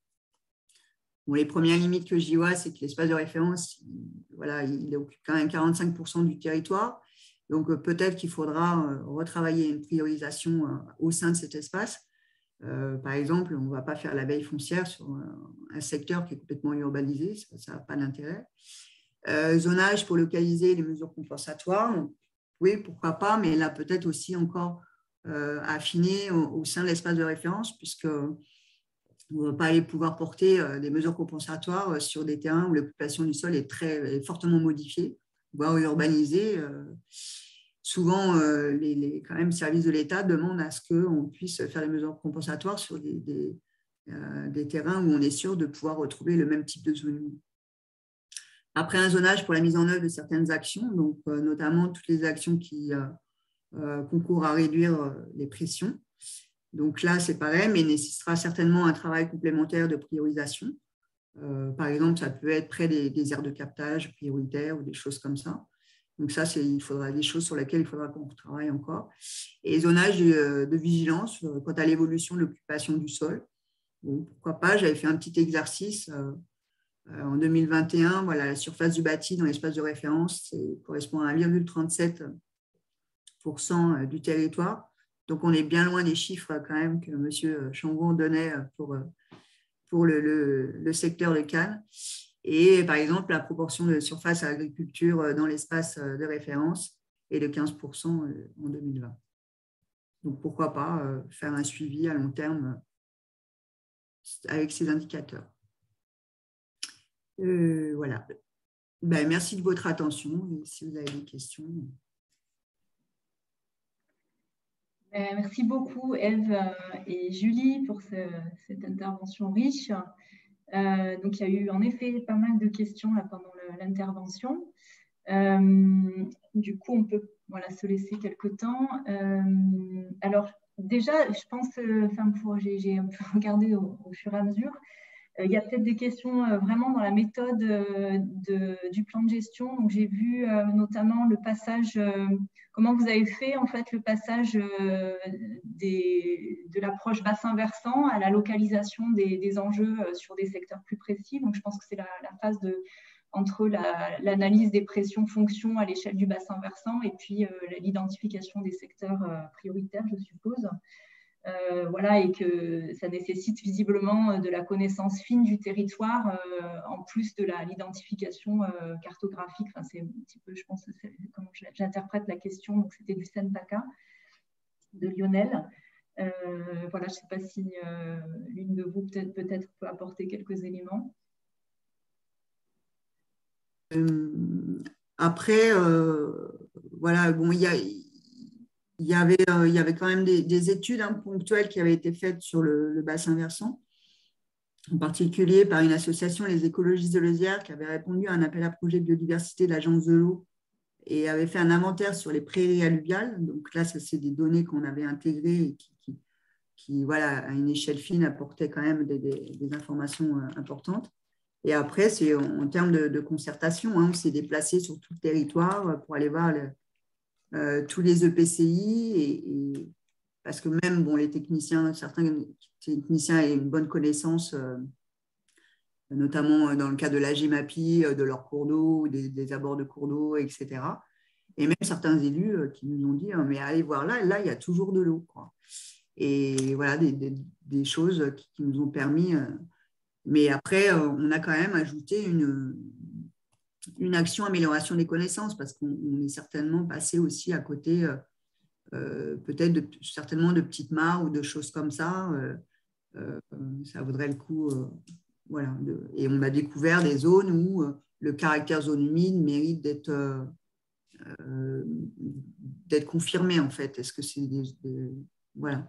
Bon, les premières limites que j'y vois, c'est que l'espace de référence, voilà, il occupe quand même 45% du territoire. Donc, peut-être qu'il faudra retravailler une priorisation au sein de cet espace. Par exemple, on ne va pas faire la veille foncière sur un secteur qui est complètement urbanisé, ça n'a pas d'intérêt. Zonage pour localiser les mesures compensatoires, oui, pourquoi pas, mais là, peut-être aussi encore affiner au sein de l'espace de référence, puisque on ne va pas aller pouvoir porter des mesures compensatoires sur des terrains où l'occupation du sol est fortement modifiée, voire urbanisée. Souvent, quand même, services de l'État demandent à ce qu'on puisse faire des mesures compensatoires sur des terrains où on est sûr de pouvoir retrouver le même type de zoning. Après, un zonage pour la mise en œuvre de certaines actions, donc notamment toutes les actions qui concourent à réduire les pressions. Donc là, c'est pareil, mais il nécessitera certainement un travail complémentaire de priorisation. Par exemple, ça peut être près des aires de captage prioritaires ou des choses comme ça. Donc ça, il faudra des choses sur lesquelles il faudra qu'on travaille encore. Et zonage de vigilance quant à l'évolution de l'occupation du sol. Bon, pourquoi pas, j'avais fait un petit exercice en 2021. Voilà, la surface du bâti dans l'espace de référence correspond à 1,37% du territoire. Donc, on est bien loin des chiffres quand même que M. Chamgon donnait pour le secteur de Cannes. Et par exemple, la proportion de surface à agriculture dans l'espace de référence est de 15% en 2020. Donc, pourquoi pas faire un suivi à long terme avec ces indicateurs. Voilà. Ben, merci de votre attention. Et si vous avez des questions.
Merci beaucoup, Ève et Julie, pour cette intervention riche. Donc, il y a eu en effet pas mal de questions là, pendant l'intervention. Du coup, on peut se laisser quelques temps. Alors, déjà, je pense, j'ai un peu regardé au fur et à mesure. Il y a peut-être des questions vraiment dans la méthode du plan de gestion. Donc, j'ai vu notamment le passage, comment vous avez fait en fait le passage de l'approche bassin versant à la localisation des enjeux sur des secteurs plus précis. Donc, je pense que c'est la phase entre l'analyse des pressions-fonctions à l'échelle du bassin versant et puis l'identification des secteurs prioritaires, je suppose. Voilà, et que ça nécessite visiblement de la connaissance fine du territoire, en plus de l'identification cartographique. Enfin, c'est un petit peu, je pense, comment j'interprète la question. Donc, c'était du Sentaka de Lionel. Voilà, je ne sais pas si l'une de vous peut-être peut apporter quelques éléments.
Après, voilà, bon, il y avait quand même des études ponctuelles qui avaient été faites sur le bassin versant, en particulier par une association, les écologistes de Leuzière, qui avait répondu à un appel à projet biodiversité de l'Agence de l'eau et avait fait un inventaire sur les prairies alluviales. Donc là, ça, c'est des données qu'on avait intégrées et qui, voilà, à une échelle fine, apportaient quand même des informations importantes. Et après, c'est en termes de concertation, on s'est déplacé sur tout le territoire pour aller voir tous les EPCI, parce que même bon, les techniciens, certains techniciens ont une bonne connaissance, notamment dans le cas de la GEMAPI, de leurs cours d'eau, des abords de cours d'eau, etc. Et même certains élus qui nous ont dit mais allez voir là, il y a toujours de l'eau, quoi. Et voilà, des choses qui nous ont permis. Mais après, on a quand même ajouté une action amélioration des connaissances, parce qu'on est certainement passé aussi à côté peut-être certainement de petites mares ou de choses comme ça. Ça vaudrait le coup. Voilà, et on a découvert des zones où le caractère zone humide mérite d'être confirmé, en fait. Est-ce que c'est voilà.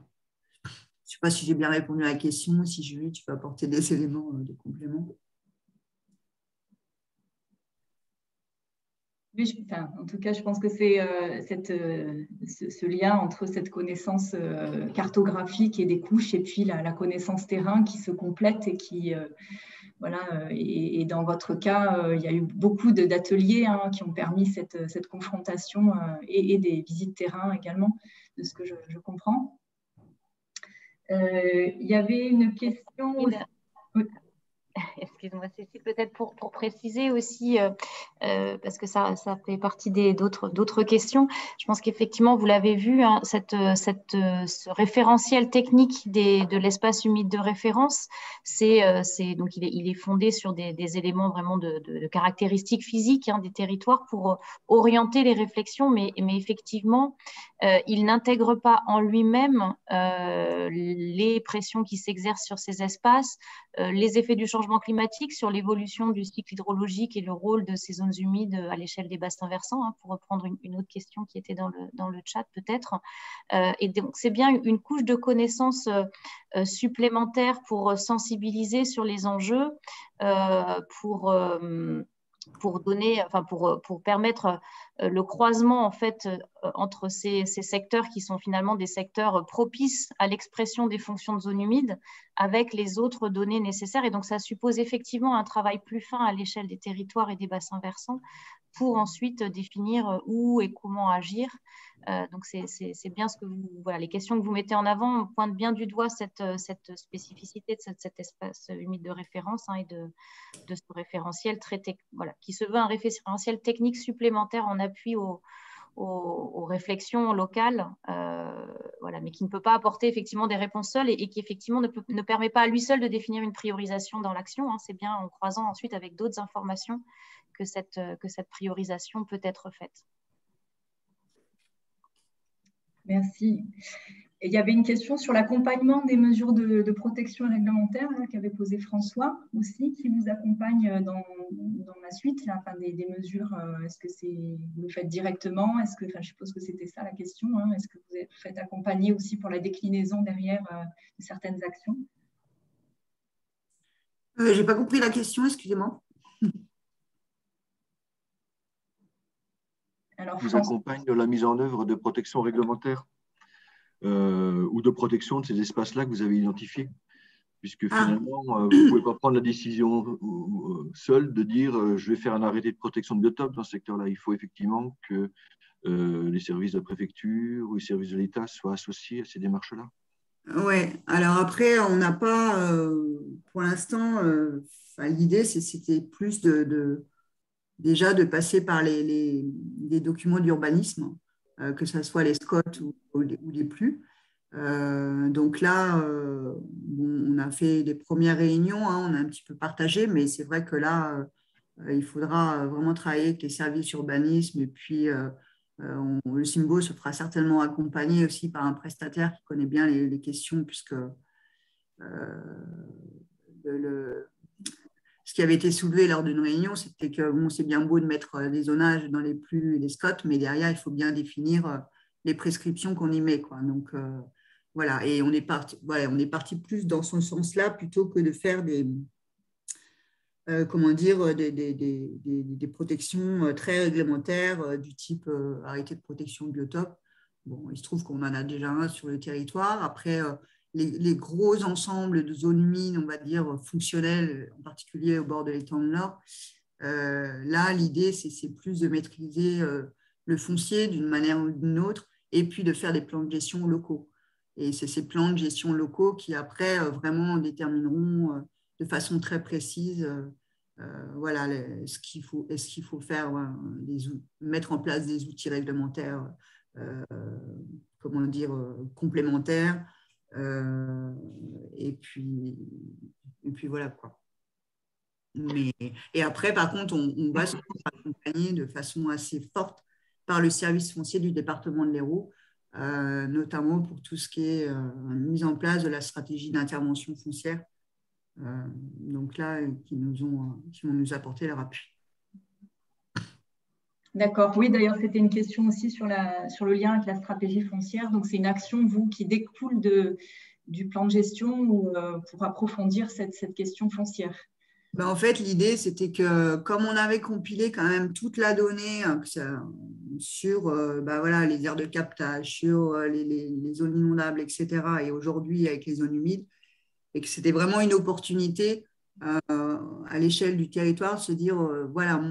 Je ne sais pas si j'ai bien répondu à la question. Si Julie, tu peux apporter des éléments de complément.
Oui, en tout cas, je pense que c'est ce lien entre cette connaissance cartographique et des couches et puis la connaissance terrain qui se complète et qui, voilà, et dans votre cas, il y a eu beaucoup d'ateliers qui ont permis cette confrontation et des visites terrain également, de ce que je comprends. Il y avait une question. Oui.
Excuse-moi, Cécile, peut-être pour préciser aussi, parce que ça fait partie d'autres questions. Je pense qu'effectivement, vous l'avez vu, ce référentiel technique de l'espace humide de référence, donc il est fondé sur des éléments vraiment de caractéristiques physiques des territoires pour orienter les réflexions, mais effectivement, il n'intègre pas en lui-même les pressions qui s'exercent sur ces espaces, les effets du changement climatique sur l'évolution du cycle hydrologique et le rôle de ces zones humides à l'échelle des bassins versants, pour reprendre une autre question qui était dans le chat peut-être. Et donc, c'est bien une couche de connaissances supplémentaires pour sensibiliser sur les enjeux, pour permettre le croisement en fait entre ces secteurs qui sont finalement des secteurs propices à l'expression des fonctions de zone humide avec les autres données nécessaires. Et donc, ça suppose effectivement un travail plus fin à l'échelle des territoires et des bassins versants pour ensuite définir où et comment agir. Donc, c'est bien ce que voilà, les questions que vous mettez en avant pointent bien du doigt cette spécificité de cet espace humide de référence et de ce référentiel voilà, qui se veut un référentiel technique supplémentaire en appui aux réflexions locales, voilà, mais qui ne peut pas apporter effectivement des réponses seules et qui effectivement ne permet pas à lui seul de définir une priorisation dans l'action. C'est bien en croisant ensuite avec d'autres informations que cette priorisation peut être faite.
Merci. Et il y avait une question sur l'accompagnement des mesures de protection réglementaire qu'avait posé François aussi, qui vous accompagne dans la suite, des mesures. Est-ce que vous le faites directement? Je suppose que c'était ça la question. Est-ce que vous êtes fait accompagner aussi pour la déclinaison derrière de certaines actions?
Je n'ai pas compris la question, excusez-moi.
Alors, vous accompagne de la mise en œuvre de protection réglementaire ou de protection de ces espaces-là que vous avez identifiés, puisque finalement, vous ne pouvez pas prendre la décision seule de dire je vais faire un arrêté de protection de biotope dans ce secteur-là. Il faut effectivement que les services de la préfecture ou les services de l'État soient associés à ces démarches-là.
Oui, alors après, on n'a pas, pour l'instant, l'idée, c'était plus de déjà de passer par les documents d'urbanisme, que ce soit les SCOT ou les plus. Donc là, on a fait des premières réunions, hein, on a un petit peu partagé, mais c'est vrai que là, il faudra vraiment travailler avec les services urbanisme et puis le Symbo se fera certainement accompagner aussi par un prestataire qui connaît bien les questions, puisque ce qui avait été soulevé lors d'une réunion, c'était que bon, c'est bien beau de mettre des zonages dans les plus et les SCOT, mais derrière, il faut bien définir les prescriptions qu'on y met, quoi. Donc, voilà, et on est parti plus dans ce sens-là plutôt que de faire des protections très réglementaires du type arrêté de protection de biotope. Bon, il se trouve qu'on en a déjà un sur le territoire. Après, les gros ensembles de zones humides, on va dire fonctionnelles, en particulier au bord de l'étang de Nord, là, l'idée, c'est plus de maîtriser le foncier d'une manière ou d'une autre, et puis de faire des plans de gestion locaux. Et c'est ces plans de gestion locaux qui, après, vraiment détermineront de façon très précise voilà, ce qu'il faut faire, mettre en place des outils réglementaires comment dire, complémentaires. Et puis voilà quoi. Et après, par contre, on va se faire accompagner de façon assez forte par le service foncier du département de l'Hérault, notamment pour tout ce qui est mise en place de la stratégie d'intervention foncière. Donc là, qui vont nous apporter leur appui.
D'accord. Oui, d'ailleurs, c'était une question aussi sur le lien avec la stratégie foncière. Donc, c'est une action, vous, qui découle du plan de gestion ou pour approfondir cette question foncière.
Ben, en fait, l'idée, c'était que comme on avait compilé quand même toute la donnée sur voilà, les aires de captage, sur les zones inondables, etc., et aujourd'hui avec les zones humides, et que c'était vraiment une opportunité à l'échelle du territoire de se dire, voilà,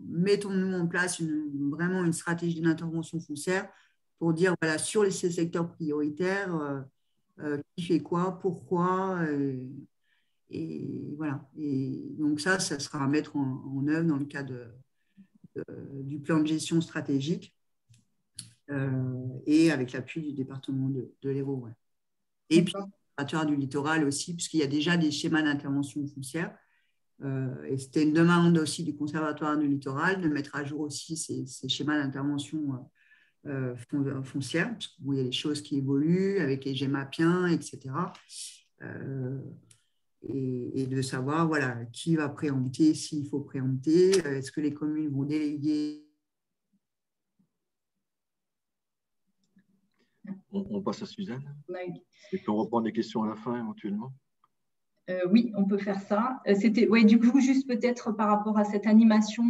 mettons-nous en place vraiment une stratégie d'intervention foncière pour dire, voilà, sur ces secteurs prioritaires, qui fait quoi, pourquoi, et voilà. Et donc ça sera à mettre en œuvre dans le cadre du plan de gestion stratégique et avec l'appui du département de l'Hérault. Ouais. Et puis, du littoral aussi, puisqu'il y a déjà des schémas d'intervention foncière. Et c'était une demande aussi du Conservatoire du littoral de mettre à jour aussi ces schémas d'intervention foncière, parce qu'il y a des choses qui évoluent avec les GEMAPiens, etc. Et de savoir voilà, qui va préempter, s'il faut préempter, est-ce que les communes vont déléguer.
On passe à Suzanne. Et puis on reprend des questions à la fin éventuellement.
Oui, on peut faire ça. C'était, ouais, du coup, juste peut-être par rapport à cette animation,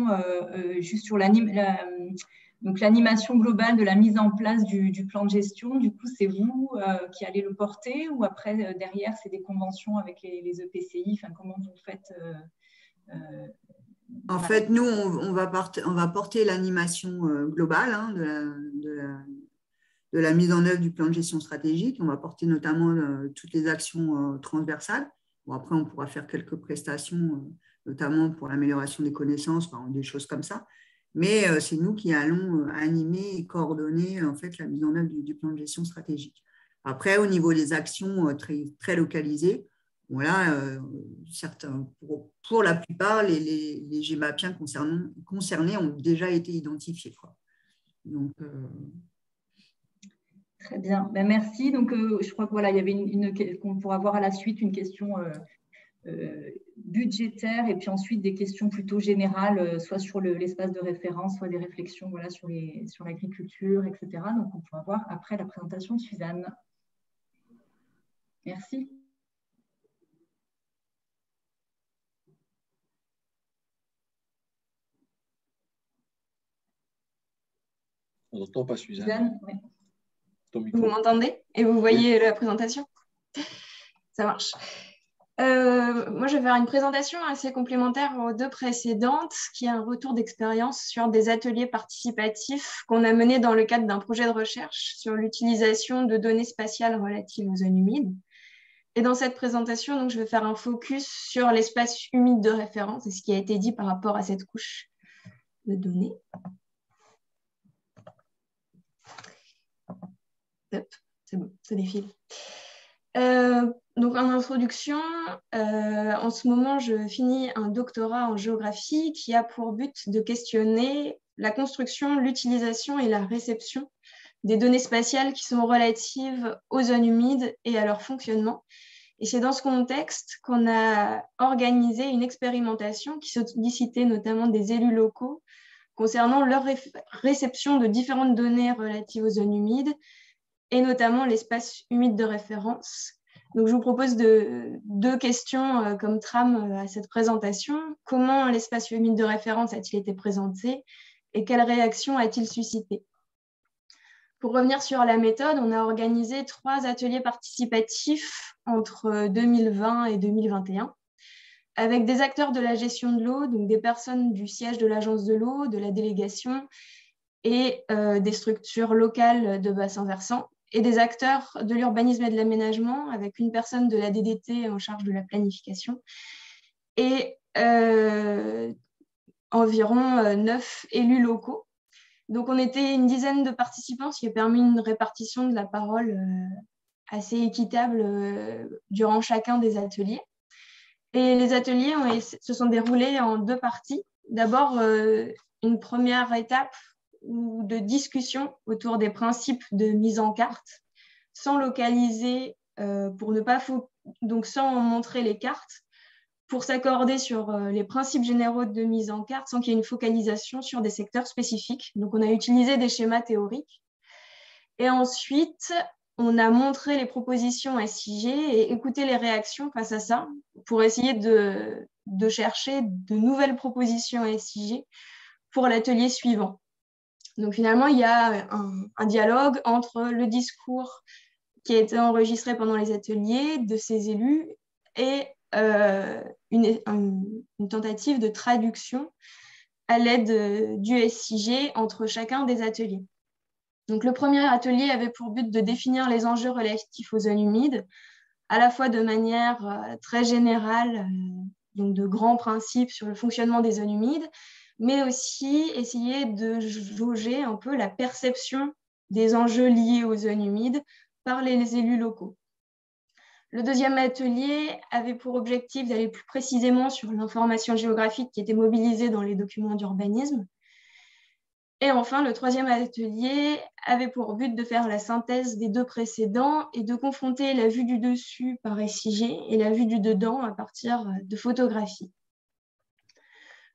juste sur l'animation globale de la mise en place du plan de gestion. Du coup, c'est vous qui allez le porter ou après, derrière, c'est des conventions avec les EPCI. Enfin, comment vous faites
En fait, nous, on va porter l'animation globale hein, de la mise en œuvre du plan de gestion stratégique. On va porter notamment toutes les actions transversales. Bon, après, on pourra faire quelques prestations, notamment pour l'amélioration des connaissances, des choses comme ça. Mais c'est nous qui allons animer et coordonner en fait, la mise en œuvre du plan de gestion stratégique. Après, au niveau des actions très, très localisées, voilà, pour la plupart, les GEMAPiens concernés ont déjà été identifiés. Quoi. Donc,
très bien, ben, merci. Donc, je crois que voilà, il y avait qu'on pourra voir à la suite une question budgétaire et puis ensuite des questions plutôt générales, soit sur l'espace de référence, soit des réflexions voilà, sur l'agriculture, etc. Donc, on pourra voir après la présentation de Suzanne. Merci.
On n'entend pas Suzanne.
Oui.
Vous m'entendez et vous voyez la présentation? Ça marche. Moi, je vais faire une présentation assez complémentaire aux deux précédentes, qui est un retour d'expérience sur des ateliers participatifs qu'on a menés dans le cadre d'un projet de recherche sur l'utilisation de données spatiales relatives aux zones humides. Et dans cette présentation, donc, je vais faire un focus sur l'espace humide de référence et ce qui a été dit par rapport à cette couche de données. C'est bon, ça défile. Donc en introduction, en ce moment, je finis un doctorat en géographie qui a pour but de questionner la construction, l'utilisation et la réception des données spatiales qui sont relatives aux zones humides et à leur fonctionnement. Et c'est dans ce contexte qu'on a organisé une expérimentation qui sollicitait notamment des élus locaux concernant leur réception de différentes données relatives aux zones humides et notamment l'espace humide de référence. Donc, je vous propose deux questions comme trame à cette présentation. Comment l'espace humide de référence a-t-il été présenté et quelles réactions a-t-il suscité? Pour revenir sur la méthode, on a organisé 3 ateliers participatifs entre 2020 et 2021 avec des acteurs de la gestion de l'eau, donc des personnes du siège de l'agence de l'eau, de la délégation et des structures locales de bassins versants et des acteurs de l'urbanisme et de l'aménagement avec une personne de la DDT en charge de la planification et environ 9 élus locaux. Donc, on était une dizaine de participants, ce qui a permis une répartition de la parole assez équitable durant chacun des ateliers. Et les ateliers se sont déroulés en 2 parties. D'abord, une première étape de discussion autour des principes de mise en carte, sans localiser, donc sans montrer les cartes, pour s'accorder sur les principes généraux de mise en carte sans qu'il y ait une focalisation sur des secteurs spécifiques. Donc, on a utilisé des schémas théoriques. Et ensuite, on a montré les propositions SIG et écouté les réactions face à ça pour essayer de chercher de nouvelles propositions SIG pour l'atelier suivant. Donc, finalement, il y a un dialogue entre le discours qui a été enregistré pendant les ateliers de ces élus et une tentative de traduction à l'aide du SIG entre chacun des ateliers. Donc, le premier atelier avait pour but de définir les enjeux relatifs aux zones humides, à la fois de manière très générale, donc de grands principes sur le fonctionnement des zones humides, mais aussi essayer de jauger un peu la perception des enjeux liés aux zones humides par les élus locaux. Le deuxième atelier avait pour objectif d'aller plus précisément sur l'information géographique qui était mobilisée dans les documents d'urbanisme. Et enfin, le troisième atelier avait pour but de faire la synthèse des 2 précédents et de confronter la vue du dessus par SIG et la vue du dedans à partir de photographies.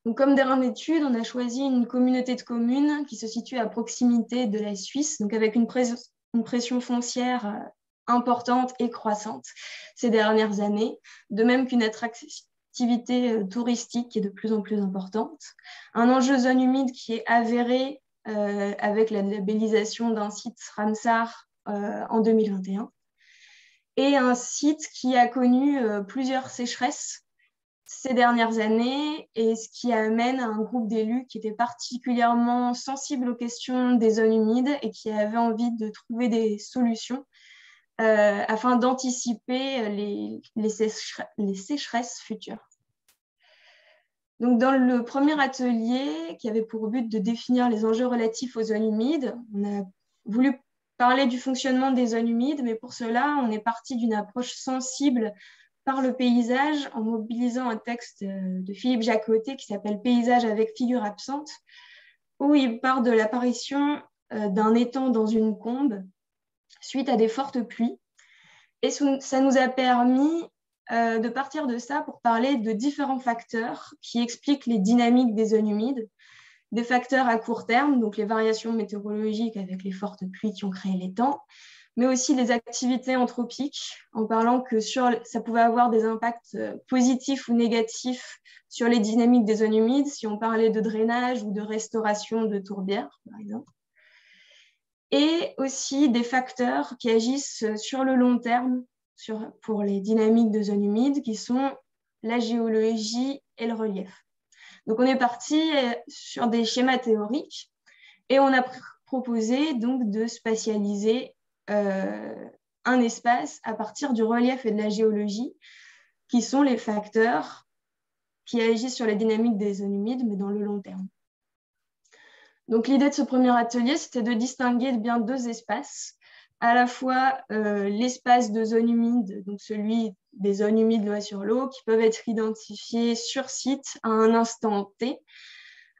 Donc, comme terrain d'étude, on a choisi une communauté de communes qui se situe à proximité de la Suisse, donc avec une pression foncière importante et croissante ces dernières années, de même qu'une attractivité touristique qui est de plus en plus importante, un enjeu zone humide qui est avéré avec la labellisation d'un site Ramsar en 2021, et un site qui a connu plusieurs sécheresses ces dernières années, et ce qui amène à un groupe d'élus qui était particulièrement sensible aux questions des zones humides et qui avait envie de trouver des solutions afin d'anticiper les sécheresses futures. Donc, dans le premier atelier, qui avait pour but de définir les enjeux relatifs aux zones humides, on a voulu parler du fonctionnement des zones humides, mais pour cela, on est parti d'une approche sensible par le paysage en mobilisant un texte de Philippe Jacotet qui s'appelle « Paysage avec figure absente », où il part de l'apparition d'un étang dans une combe suite à des fortes pluies. Et ça nous a permis de partir de ça pour parler de différents facteurs qui expliquent les dynamiques des zones humides, des facteurs à court terme, donc les variations météorologiques avec les fortes pluies qui ont créé l'étang, mais aussi les activités anthropiques, en parlant que ça pouvait avoir des impacts positifs ou négatifs sur les dynamiques des zones humides, si on parlait de drainage ou de restauration de tourbières, par exemple. Et aussi des facteurs qui agissent sur le long terme pour les dynamiques de zones humides, qui sont la géologie et le relief. Donc, on est parti sur des schémas théoriques et on a proposé donc de spatialiser un espace à partir du relief et de la géologie, qui sont les facteurs qui agissent sur les dynamiques des zones humides, mais dans le long terme. Donc, l'idée de ce premier atelier, c'était de distinguer bien deux espaces, à la fois l'espace de zone humide, donc celui des zones humides loi sur l'eau, qui peuvent être identifiées sur site à un instant T,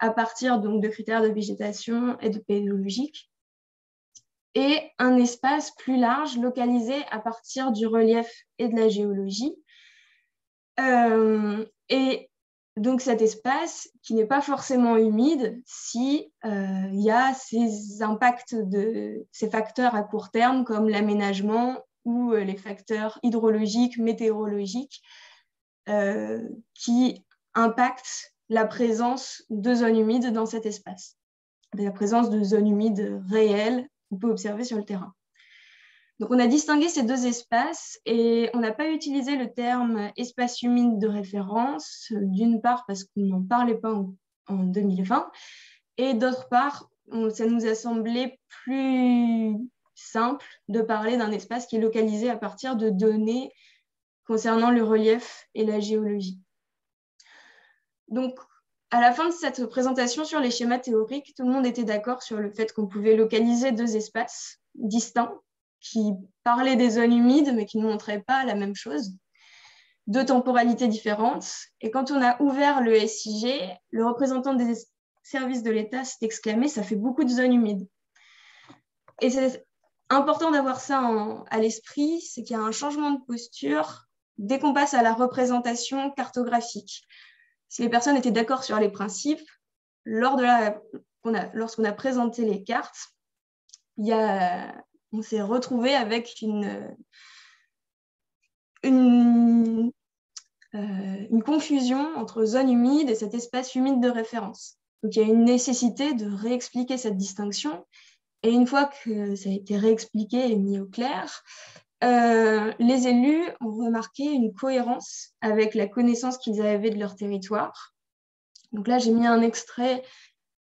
à partir donc, de critères de végétation et de pédologique, et un espace plus large, localisé à partir du relief et de la géologie. Et donc cet espace qui n'est pas forcément humide si il y a ces impacts ces facteurs à court terme comme l'aménagement ou les facteurs hydrologiques, météorologiques qui impactent la présence de zones humides dans cet espace, la présence de zones humides réelles qu'on peut observer sur le terrain. Donc, on a distingué ces deux espaces et on n'a pas utilisé le terme espace humide de référence, d'une part parce qu'on n'en parlait pas en 2020 et d'autre part, ça nous a semblé plus simple de parler d'un espace qui est localisé à partir de données concernant le relief et la géologie. Donc, à la fin de cette présentation sur les schémas théoriques, tout le monde était d'accord sur le fait qu'on pouvait localiser deux espaces distincts qui parlaient des zones humides, mais qui ne montraient pas la même chose, deux temporalités différentes. Et quand on a ouvert le SIG, le représentant des services de l'État s'est exclamé « ça fait beaucoup de zones humides ». Et c'est important d'avoir ça à l'esprit, c'est qu'il y a un changement de posture dès qu'on passe à la représentation cartographique. Si les personnes étaient d'accord sur les principes, lorsqu'on a présenté les cartes, on s'est retrouvé avec une confusion entre zone humide et cet espace humide de référence. Donc, il y a une nécessité de réexpliquer cette distinction. Et une fois que ça a été réexpliqué et mis au clair, les élus ont remarqué une cohérence avec la connaissance qu'ils avaient de leur territoire. Donc là, j'ai mis un extrait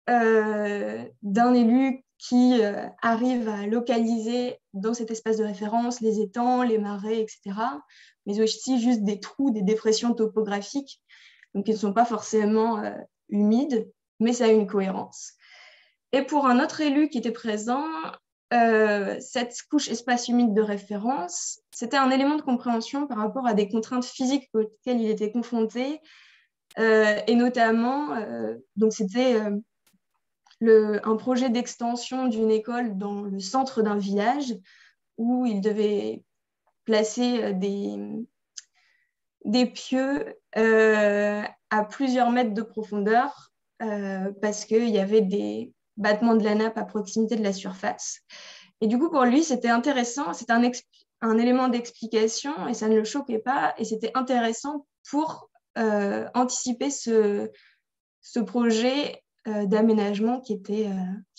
d'un élu qui arrive à localiser dans cet espace de référence les étangs, les marais, etc., mais aussi juste des trous, des dépressions topographiques, donc qui ne sont pas forcément humides, mais ça a une cohérence. Et pour un autre élu qui était présent, cette couche espace humide de référence, c'était un élément de compréhension par rapport à des contraintes physiques auxquelles il était confronté, et notamment, donc c'était un projet d'extension d'une école dans le centre d'un village où il devait placer des pieux à plusieurs mètres de profondeur parce qu'il y avait des battements de la nappe à proximité de la surface. Et du coup, pour lui, c'était intéressant, c'était un élément d'explication et ça ne le choquait pas et c'était intéressant pour anticiper ce projet d'aménagement qui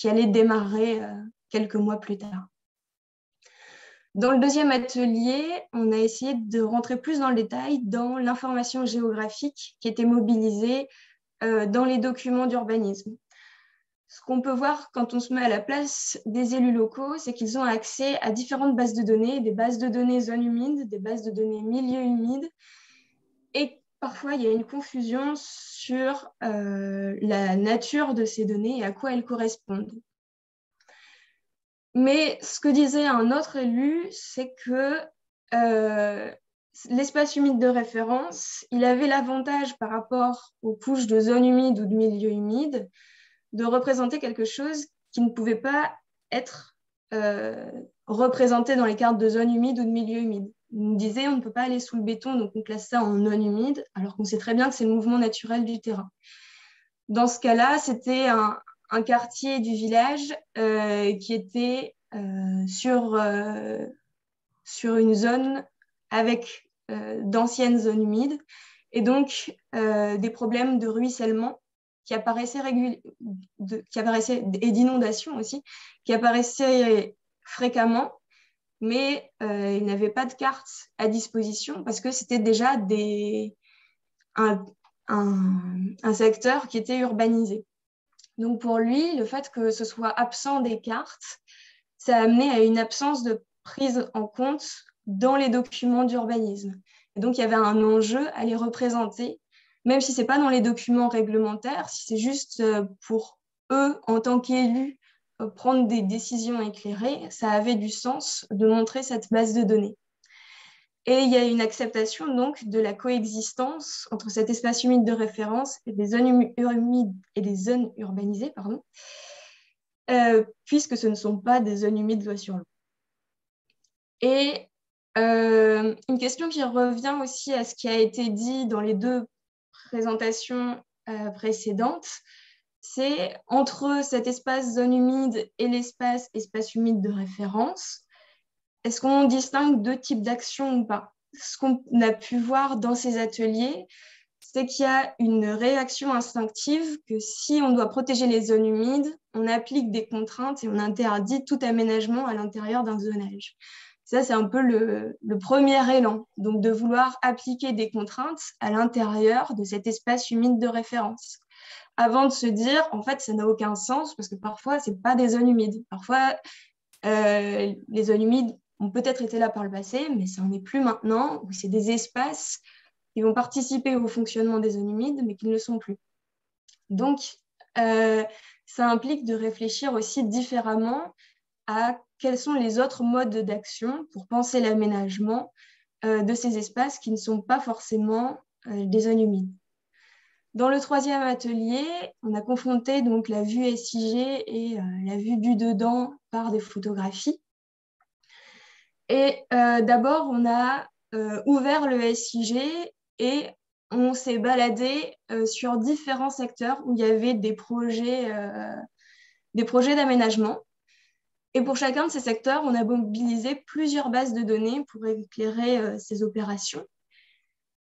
allait démarrer quelques mois plus tard. Dans le deuxième atelier, on a essayé de rentrer plus dans le détail dans l'information géographique qui était mobilisée dans les documents d'urbanisme. Ce qu'on peut voir quand on se met à la place des élus locaux, c'est qu'ils ont accès à différentes bases de données, des bases de données zones humides, des bases de données milieux humides, et parfois il y a une confusion sur la nature de ces données et à quoi elles correspondent. Mais ce que disait un autre élu, c'est que l'espace humide de référence, il avait l'avantage par rapport aux couches de zones humides ou de milieux humides de représenter quelque chose qui ne pouvait pas être représenté dans les cartes de zone humide ou de milieu humide. On disait on ne peut pas aller sous le béton, donc on classe ça en non humide, alors qu'on sait très bien que c'est le mouvement naturel du terrain. Dans ce cas-là, c'était un quartier du village qui était sur une zone avec d'anciennes zones humides et donc des problèmes de ruissellement qui apparaissaient et d'inondation aussi, qui apparaissaient fréquemment, mais il n'avait pas de carte à disposition parce que c'était déjà un secteur qui était urbanisé. Donc pour lui, le fait que ce soit absent des cartes, ça a amené à une absence de prise en compte dans les documents d'urbanisme. Et donc il y avait un enjeu à les représenter, même si ce n'est pas dans les documents réglementaires, si c'est juste pour eux, en tant qu'élus, prendre des décisions éclairées, ça avait du sens de montrer cette base de données. Et il y a une acceptation donc de la coexistence entre cet espace humide de référence et des zones humides et des zones urbanisées, puisque ce ne sont pas des zones humides loi sur l'eau. Et une question qui revient aussi à ce qui a été dit dans les deux présentations précédentes, c'est entre cet espace zone humide et l'espace espace humide de référence, est-ce qu'on distingue deux types d'actions ou pas? Ce qu'on a pu voir dans ces ateliers, c'est qu'il y a une réaction instinctive que si on doit protéger les zones humides, on applique des contraintes et on interdit tout aménagement à l'intérieur d'un zonage. Ça, c'est un peu le premier élan, donc de vouloir appliquer des contraintes à l'intérieur de cet espace humide de référence. Avant de se dire, en fait, ça n'a aucun sens parce que parfois, ce n'est pas des zones humides. Parfois, les zones humides ont peut-être été là par le passé, mais ça n'en est plus maintenant, où c'est des espaces qui vont participer au fonctionnement des zones humides, mais qui ne le sont plus. Donc, ça implique de réfléchir aussi différemment à quels sont les autres modes d'action pour penser l'aménagement de ces espaces qui ne sont pas forcément des zones humides. Dans le troisième atelier, on a confronté donc la vue SIG et la vue du dedans par des photographies. Et d'abord, on a ouvert le SIG et on s'est baladé sur différents secteurs où il y avait des projets d'aménagement. Et pour chacun de ces secteurs, on a mobilisé plusieurs bases de données pour éclairer ces opérations.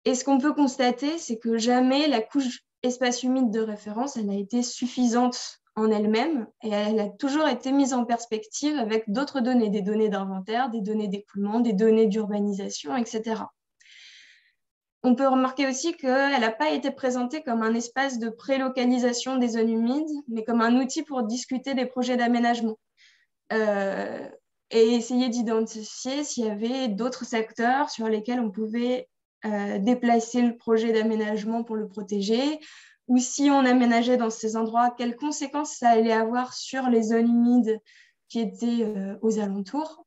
Et ce qu'on peut constater, c'est que jamais la couche espace humide de référence elle a été suffisante en elle-même et elle a toujours été mise en perspective avec d'autres données, des données d'inventaire, des données d'écoulement, des données d'urbanisation, etc. On peut remarquer aussi qu'elle n'a pas été présentée comme un espace de prélocalisation des zones humides, mais comme un outil pour discuter des projets d'aménagement. Et essayer d'identifier s'il y avait d'autres secteurs sur lesquels on pouvait déplacer le projet d'aménagement pour le protéger, ou si on aménageait dans ces endroits, quelles conséquences ça allait avoir sur les zones humides qui étaient aux alentours.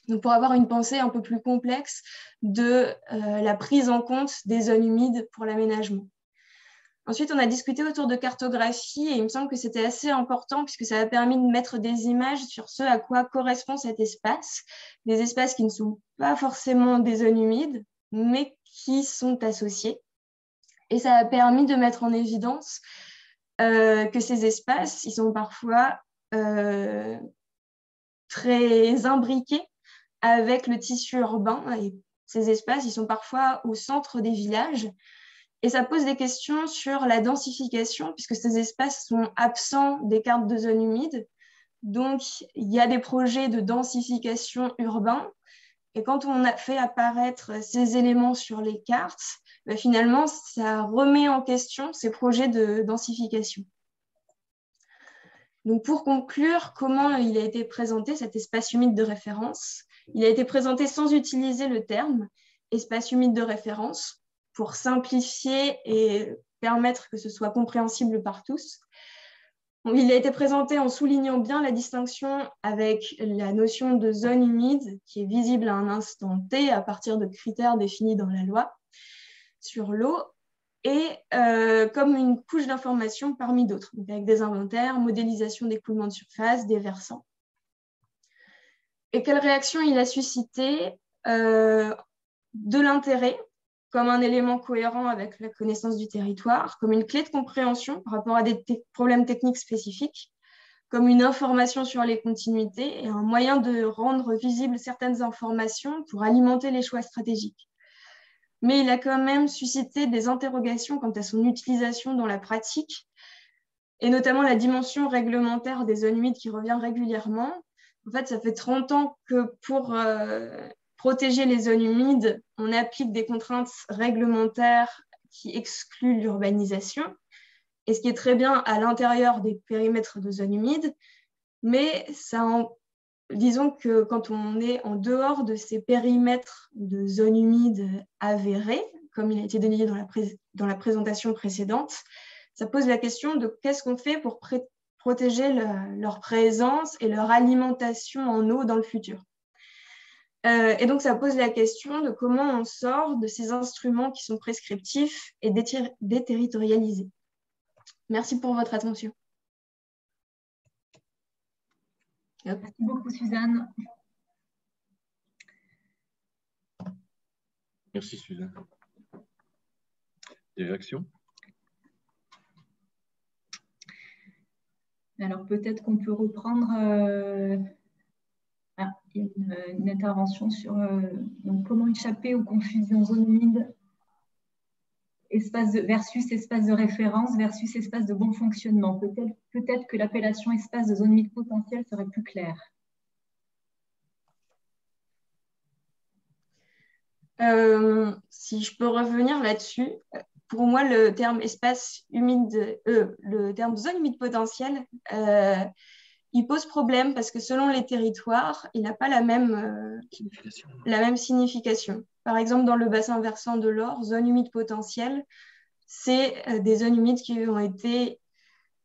Donc pour avoir une pensée un peu plus complexe de la prise en compte des zones humides pour l'aménagement. Ensuite, on a discuté autour de cartographie et il me semble que c'était assez important puisque ça a permis de mettre des images sur ce à quoi correspond cet espace, des espaces qui ne sont pas forcément des zones humides, mais qui sont associés. Et ça a permis de mettre en évidence que ces espaces, ils sont parfois très imbriqués avec le tissu urbain. Et ces espaces, ils sont parfois au centre des villages. Et ça pose des questions sur la densification, puisque ces espaces sont absents des cartes de zones humides. Donc, il y a des projets de densification urbain. Et quand on a fait apparaître ces éléments sur les cartes, ben finalement, ça remet en question ces projets de densification. Donc, pour conclure, comment il a été présenté, cet espace humide de référence? Il a été présenté sans utiliser le terme espace humide de référence, pour simplifier et permettre que ce soit compréhensible par tous. Il a été présenté en soulignant bien la distinction avec la notion de zone humide qui est visible à un instant T à partir de critères définis dans la loi sur l'eau et comme une couche d'information parmi d'autres, avec des inventaires, modélisation d'écoulement de surface, des versants. Et quelle réaction il a suscité? De l'intérêt, comme un élément cohérent avec la connaissance du territoire, comme une clé de compréhension par rapport à des problèmes techniques spécifiques, comme une information sur les continuités et un moyen de rendre visibles certaines informations pour alimenter les choix stratégiques. Mais il a quand même suscité des interrogations quant à son utilisation dans la pratique, et notamment la dimension réglementaire des zones humides qui revient régulièrement. En fait, ça fait 30 ans que pour protéger les zones humides, on applique des contraintes réglementaires qui excluent l'urbanisation, et ce qui est très bien à l'intérieur des périmètres de zones humides, mais disons que quand on est en dehors de ces périmètres de zones humides avérées, comme il a été délié dans la présentation précédente, ça pose la question de qu'est-ce qu'on fait pour protéger leur présence et leur alimentation en eau dans le futur. Et donc, ça pose la question de comment on sort de ces instruments qui sont prescriptifs et déterritorialisés. Merci pour votre attention.
Merci beaucoup, Suzanne.
Merci, Suzanne. Des réactions?
Alors, peut-être qu'on peut reprendre une intervention sur donc, comment échapper aux confusions zones humides versus espace de référence versus espace de bon fonctionnement. Peut-être que l'appellation espace de zone humide potentielle serait plus claire.
Si je peux revenir là-dessus, pour moi, le terme espace humide, le terme zone humide potentielle, il pose problème parce que selon les territoires, il n'a pas la même signification. Par exemple, dans le bassin versant de l'Or, zone humide potentielle, c'est des zones humides qui ont été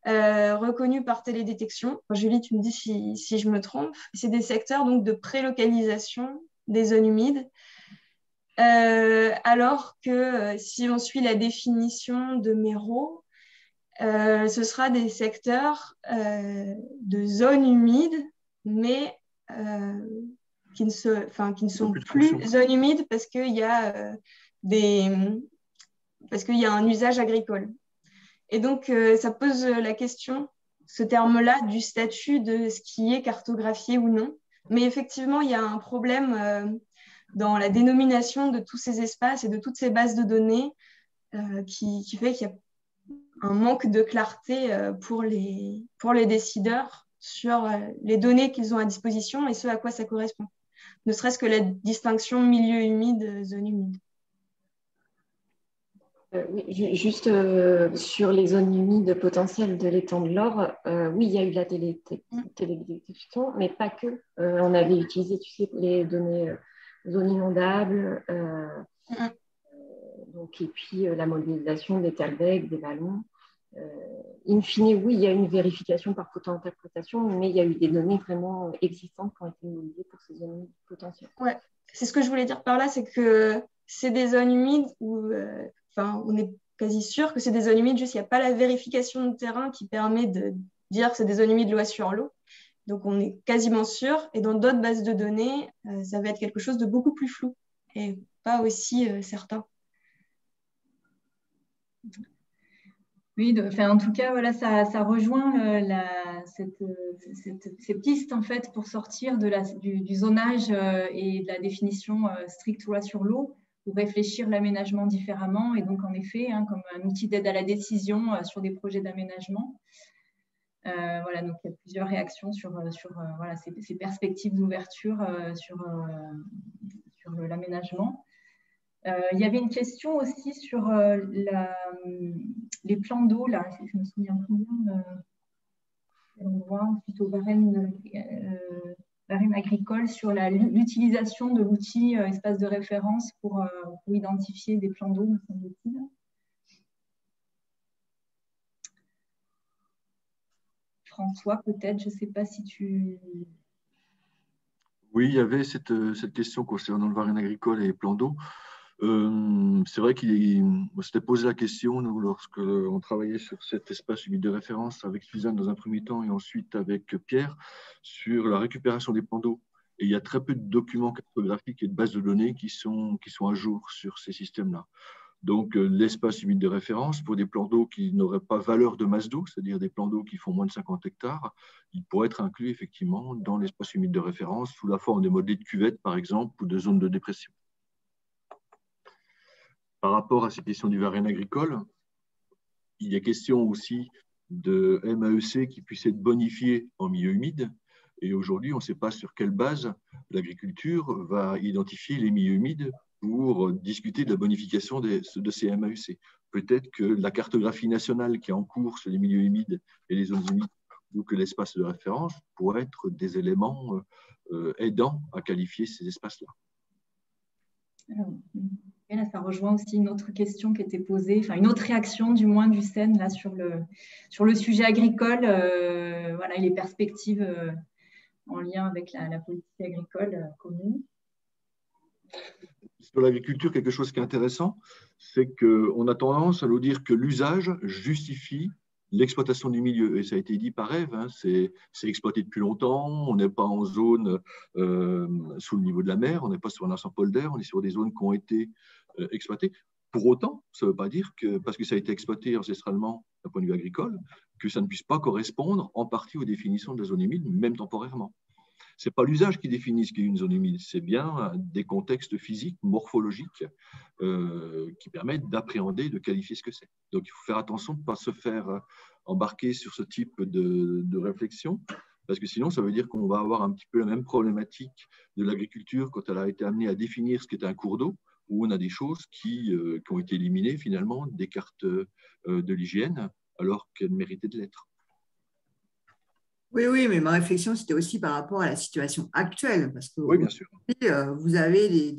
reconnues par télédétection. Julie, tu me dis si je me trompe. C'est des secteurs donc, de prélocalisation des zones humides. Alors que si on suit la définition de Méraud, ce sera des secteurs de zones humides, mais qui ne sont plus zones humides parce qu'il y a un usage agricole. Et donc, ça pose la question, ce terme-là, du statut de ce qui est cartographié ou non. Mais effectivement, il y a un problème dans la dénomination de tous ces espaces et de toutes ces bases de données qui fait qu'il y a un manque de clarté pour les décideurs sur les données qu'ils ont à disposition et ce à quoi ça correspond. Ne serait-ce que la distinction milieu humide, zone humide.
Oui, juste sur les zones humides potentielles de l'étang de l'Or, oui, il y a eu de la télédétection, mais pas que. On avait utilisé, tu sais, les données zones inondables, donc, et puis la modélisation des talbecs, des ballons. In fine, oui, il y a une vérification par photo-interprétation, mais il y a eu des données vraiment existantes qui ont été modélisées pour ces zones humides potentielles.
Ouais, c'est ce que je voulais dire par là, c'est que c'est des zones humides où on est quasi sûr que c'est des zones humides, juste il n'y a pas la vérification de terrain qui permet de dire que c'est des zones humides loi sur l'eau. Donc, on est quasiment sûr. Et dans d'autres bases de données, ça va être quelque chose de beaucoup plus flou et pas aussi certain.
Oui, en tout cas, voilà, ça rejoint ces pistes en fait, pour sortir du zonage et de la définition stricte loi sur l'eau, pour réfléchir l'aménagement différemment. Et donc, en effet, comme un outil d'aide à la décision sur des projets d'aménagement. Voilà, donc il y a plusieurs réactions sur voilà, ces perspectives d'ouverture sur l'aménagement. Il y avait une question aussi sur les plans d'eau, là, je me souviens plus bien, l'endroit, suite au barème agricole, sur l'utilisation de l'outil espace de référence pour identifier des plans d'eau, me semble-t-il. François, peut-être, je ne sais pas si tu...
Oui, il y avait cette question concernant le varenne agricole et les plans d'eau. C'est vrai qu'on s'était posé la question, nous, lorsqu'on travaillait sur cet espace humide de référence avec Suzanne dans un premier temps et ensuite avec Pierre, sur la récupération des plans d'eau. Et il y a très peu de documents cartographiques et de bases de données qui sont à jour sur ces systèmes-là. Donc, l'espace humide de référence, pour des plans d'eau qui n'auraient pas valeur de masse d'eau, c'est-à-dire des plans d'eau qui font moins de 50 hectares, il pourrait être inclus effectivement dans l'espace humide de référence sous la forme de modelés de cuvettes, par exemple, ou de zones de dépression. Par rapport à ces questions du varenne agricole, il y a question aussi de MAEC qui puisse être bonifié en milieu humide. Et aujourd'hui, on ne sait pas sur quelle base l'agriculture va identifier les milieux humides pour discuter de la bonification de ces MAEC. Peut-être que la cartographie nationale qui est en cours sur les milieux humides et les zones humides, ou que l'espace de référence, pourrait être des éléments aidants à qualifier ces espaces-là.
Et là, ça rejoint aussi une autre question qui était posée, enfin une autre réaction du moins du CEN là, sur le sujet agricole, voilà, et les perspectives en lien avec la politique agricole commune.
Sur l'agriculture, quelque chose qui est intéressant, c'est qu'on a tendance à nous dire que l'usage justifie l'exploitation du milieu. Et ça a été dit par Ève, hein, c'est exploité depuis longtemps, on n'est pas en zone sous le niveau de la mer, on n'est pas sur un Saint-Polder, on est sur des zones qui ont été exploitées. Pour autant, ça ne veut pas dire que, parce que ça a été exploité ancestralement d'un point de vue agricole, que ça ne puisse pas correspondre en partie aux définitions de la zone humide, même temporairement. Ce n'est pas l'usage qui définit ce qu'est une zone humide, c'est bien des contextes physiques, morphologiques, qui permettent d'appréhender, de qualifier ce que c'est. Donc, il faut faire attention de ne pas se faire embarquer sur ce type de réflexion, parce que sinon, ça veut dire qu'on va avoir un petit peu la même problématique de l'agriculture quand elle a été amenée à définir ce qu'est un cours d'eau, où on a des choses qui ont été éliminées finalement des cartes de l'hygiène, alors qu'elles méritaient de l'être.
Oui, oui, mais ma réflexion, c'était aussi par rapport à la situation actuelle, parce que
oui, bien sûr.
Vous avez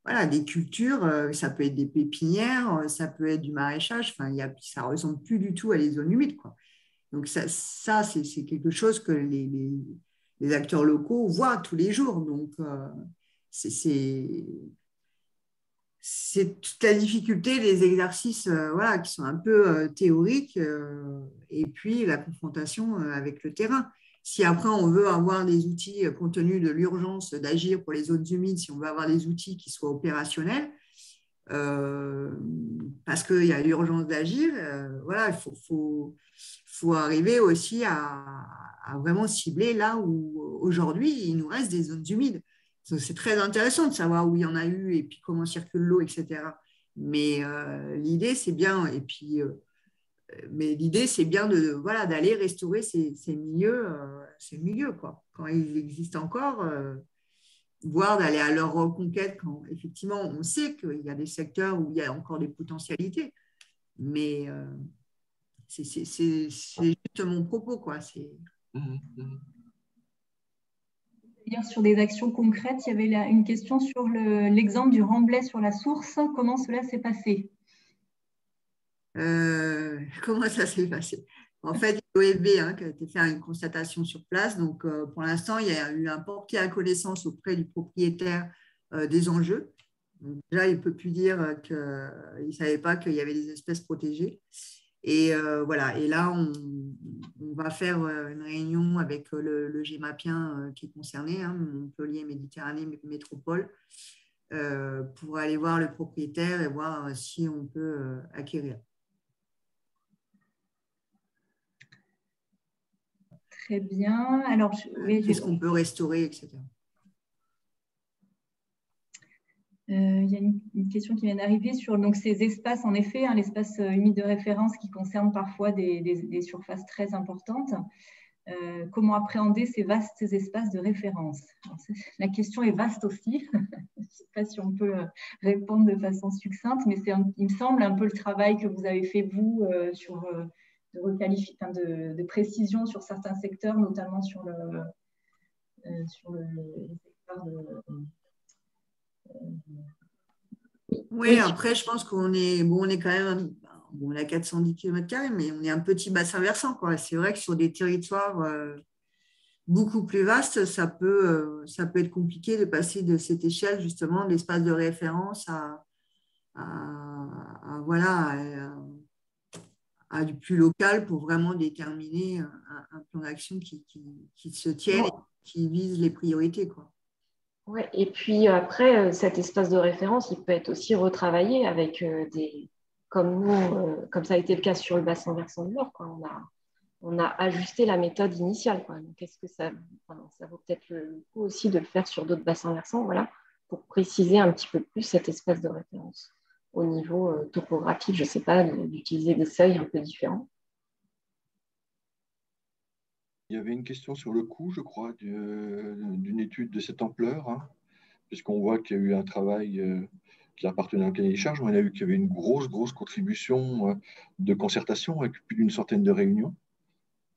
voilà, des cultures, ça peut être des pépinières, ça peut être du maraîchage, enfin, ça ne ressemble plus du tout à les zones humides, quoi. Donc ça c'est quelque chose que les acteurs locaux voient tous les jours. Donc, c'est toute la difficulté des exercices voilà, qui sont un peu théoriques et puis la confrontation avec le terrain. Si après on veut avoir des outils compte tenu de l'urgence d'agir pour les zones humides, si on veut avoir des outils qui soient opérationnels, parce qu'il y a l'urgence d'agir, voilà, il faut arriver aussi à vraiment cibler là où aujourd'hui il nous reste des zones humides. C'est très intéressant de savoir où il y en a eu et puis comment circule l'eau, etc. Mais l'idée, c'est bien, et puis, mais l'idée, c'est bien voilà, d'aller restaurer ces milieux quoi, quand ils existent encore, voire d'aller à leur reconquête quand effectivement on sait qu'il y a des secteurs où il y a encore des potentialités. Mais c'est juste mon propos, quoi.
Sur des actions concrètes, il y avait une question sur l'exemple du remblai sur la source. Comment cela s'est passé?
Comment ça s'est passé? En fait, il y a l'OFB qui a été faire une constatation sur place. Donc, pour l'instant, il y a eu un porté à connaissance auprès du propriétaire des enjeux. Donc, déjà, il ne peut plus dire qu'il ne savait pas qu'il y avait des espèces protégées. Et voilà. Et là, on va faire une réunion avec le GEMAPien qui est concerné, Montpellier Méditerranée Métropole, pour aller voir le propriétaire et voir si on peut acquérir.
Très bien. Alors,
qu'est-ce qu'on peut restaurer, etc.
Il y a une question qui vient d'arriver sur donc, ces espaces, en effet, l'espace humide de référence qui concerne parfois des surfaces très importantes. Comment appréhender ces vastes espaces de référence? Alors, la question est vaste aussi. Je ne sais pas si on peut répondre de façon succincte, mais il me semble un peu le travail que vous avez fait, vous, sur de précision sur certains secteurs, notamment sur le secteur de...
Oui, après, je pense qu'on est, on est quand même, on a 410 km², mais on est un petit bassin versant, quoi. C'est vrai que sur des territoires beaucoup plus vastes, ça peut être compliqué de passer de cette échelle, justement, d'espace de référence à du plus local pour vraiment déterminer un plan d'action qui se tienne et qui vise les priorités, quoi.
Ouais, et puis après, cet espace de référence, il peut être aussi retravaillé avec comme nous, comme ça a été le cas sur le bassin versant du Nord, quoi. On a ajusté la méthode initiale, quoi. Donc, est-ce que ça vaut peut-être le coup aussi de le faire sur d'autres bassins versants, voilà, pour préciser un petit peu plus cet espace de référence au niveau topographique, je ne sais pas, d'utiliser des seuils un peu différents.
Il y avait une question sur le coût, je crois, d'une étude de cette ampleur, puisqu'on voit qu'il y a eu un travail qui appartenait au cahier des charges. On a vu qu'il y avait une grosse contribution de concertation avec plus d'une centaine de réunions.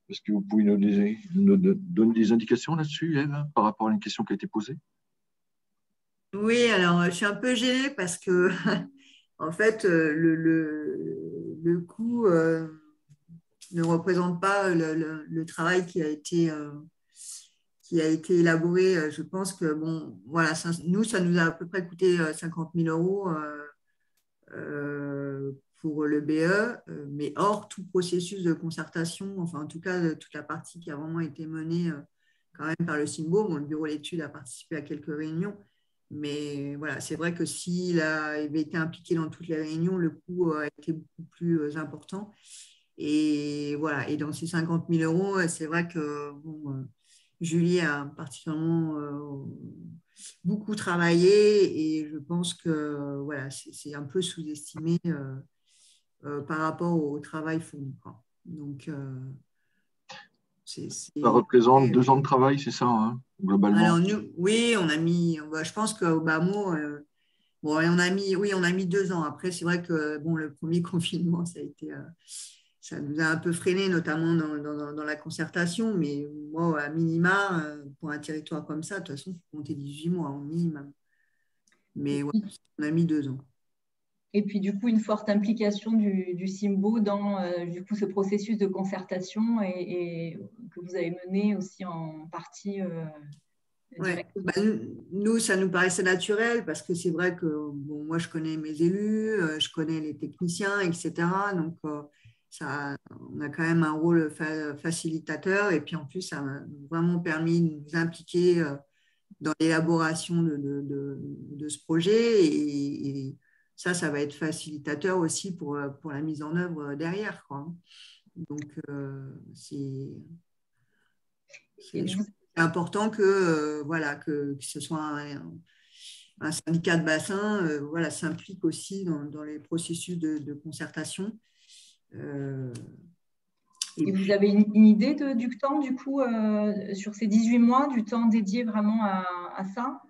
Est-ce que vous pouvez nous donner des indications là-dessus, Ève, par rapport à une question qui a été posée?
Oui, alors je suis un peu gênée parce que en fait, le coût ne représente pas le travail qui a été élaboré. Je pense que, bon, voilà, ça nous a à peu près coûté 50 000 euros pour le BE, mais hors tout processus de concertation, enfin, en tout cas, toute la partie qui a vraiment été menée quand même par le SIMBO. Bon, le bureau d'études a participé à quelques réunions, mais voilà, c'est vrai que s'il avait été impliqué dans toutes les réunions, le coût a été beaucoup plus important. Et voilà, et dans ces 50 000 euros, c'est vrai que bon, Julie a particulièrement beaucoup travaillé et je pense que voilà, c'est un peu sous-estimé par rapport au travail fourni, quoi. Donc,
Ça représente 2 ans de travail, c'est ça, hein, globalement?
Alors, nous, oui, on a mis, je pense qu'au bas mot, bon, on a mis, oui, on a mis 2 ans. Après, c'est vrai que bon, le premier confinement, ça nous a un peu freiné, notamment dans la concertation. Mais moi, à minima, pour un territoire comme ça, de toute façon, il faut compter 18 mois au minimum. Mais ouais, on a mis 2 ans.
Et puis, du coup, une forte implication du SIMBO dans du coup, ce processus de concertation et que vous avez mené aussi en partie
Ouais.
directement.
Nous, ça nous paraissait naturel parce que c'est vrai que bon, moi, je connais mes élus, je connais les techniciens, etc. Donc, on a quand même un rôle facilitateur. Et puis, en plus, ça m'a vraiment permis de nous impliquer dans l'élaboration de ce projet. Et ça va être facilitateur aussi pour la mise en œuvre derrière, quoi. Donc, c'est important que, voilà, que ce soit un syndicat de bassin voilà, s'implique aussi dans les processus de concertation.
Et vous avez une idée du temps, du coup, sur ces 18 mois, du temps dédié vraiment à ça?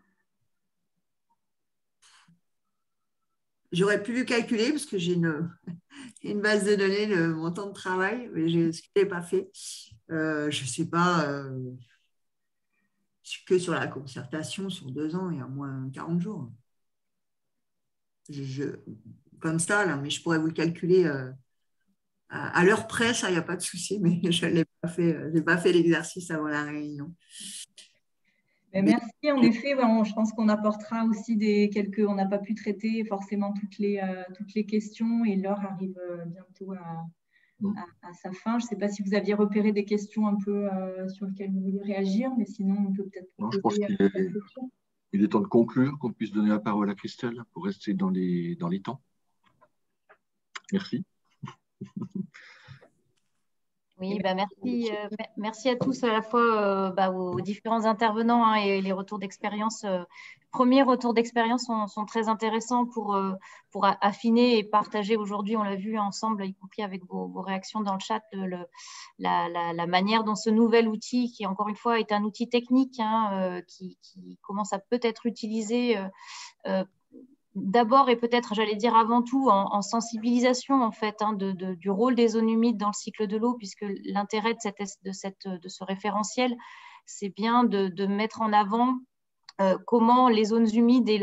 J'aurais pu le calculer parce que j'ai une base de données de mon temps de travail, mais ce que je n'ai pas fait. Je ne sais pas, que sur la concertation, sur 2 ans, il y a au moins 40 jours. Comme ça, là, mais je pourrais vous le calculer à l'heure près, ça, il n'y a pas de souci, mais je n'ai pas fait l'exercice avant la réunion.
Merci, en effet, je pense qu'on apportera aussi on n'a pas pu traiter forcément toutes les questions et l'heure arrive bientôt à sa fin. Je ne sais pas si vous aviez repéré des questions un peu sur lesquelles vous vouliez réagir, mais sinon on peut peut-être
Je pense qu'il est temps de conclure, qu'on puisse donner la parole à Christelle pour rester dans les temps. Merci.
Oui, merci à tous, à la fois aux différents intervenants hein, et les retours d'expérience. Premiers retours d'expérience sont très intéressants pour affiner et partager aujourd'hui, on l'a vu ensemble, y compris avec vos réactions dans le chat, la manière dont ce nouvel outil, qui encore une fois est un outil technique, hein, qui commence à peut-être utiliser d'abord et peut-être, j'allais dire avant tout, en sensibilisation en fait, hein, du rôle des zones humides dans le cycle de l'eau, puisque l'intérêt de ce référentiel, c'est bien de mettre en avant comment les zones humides et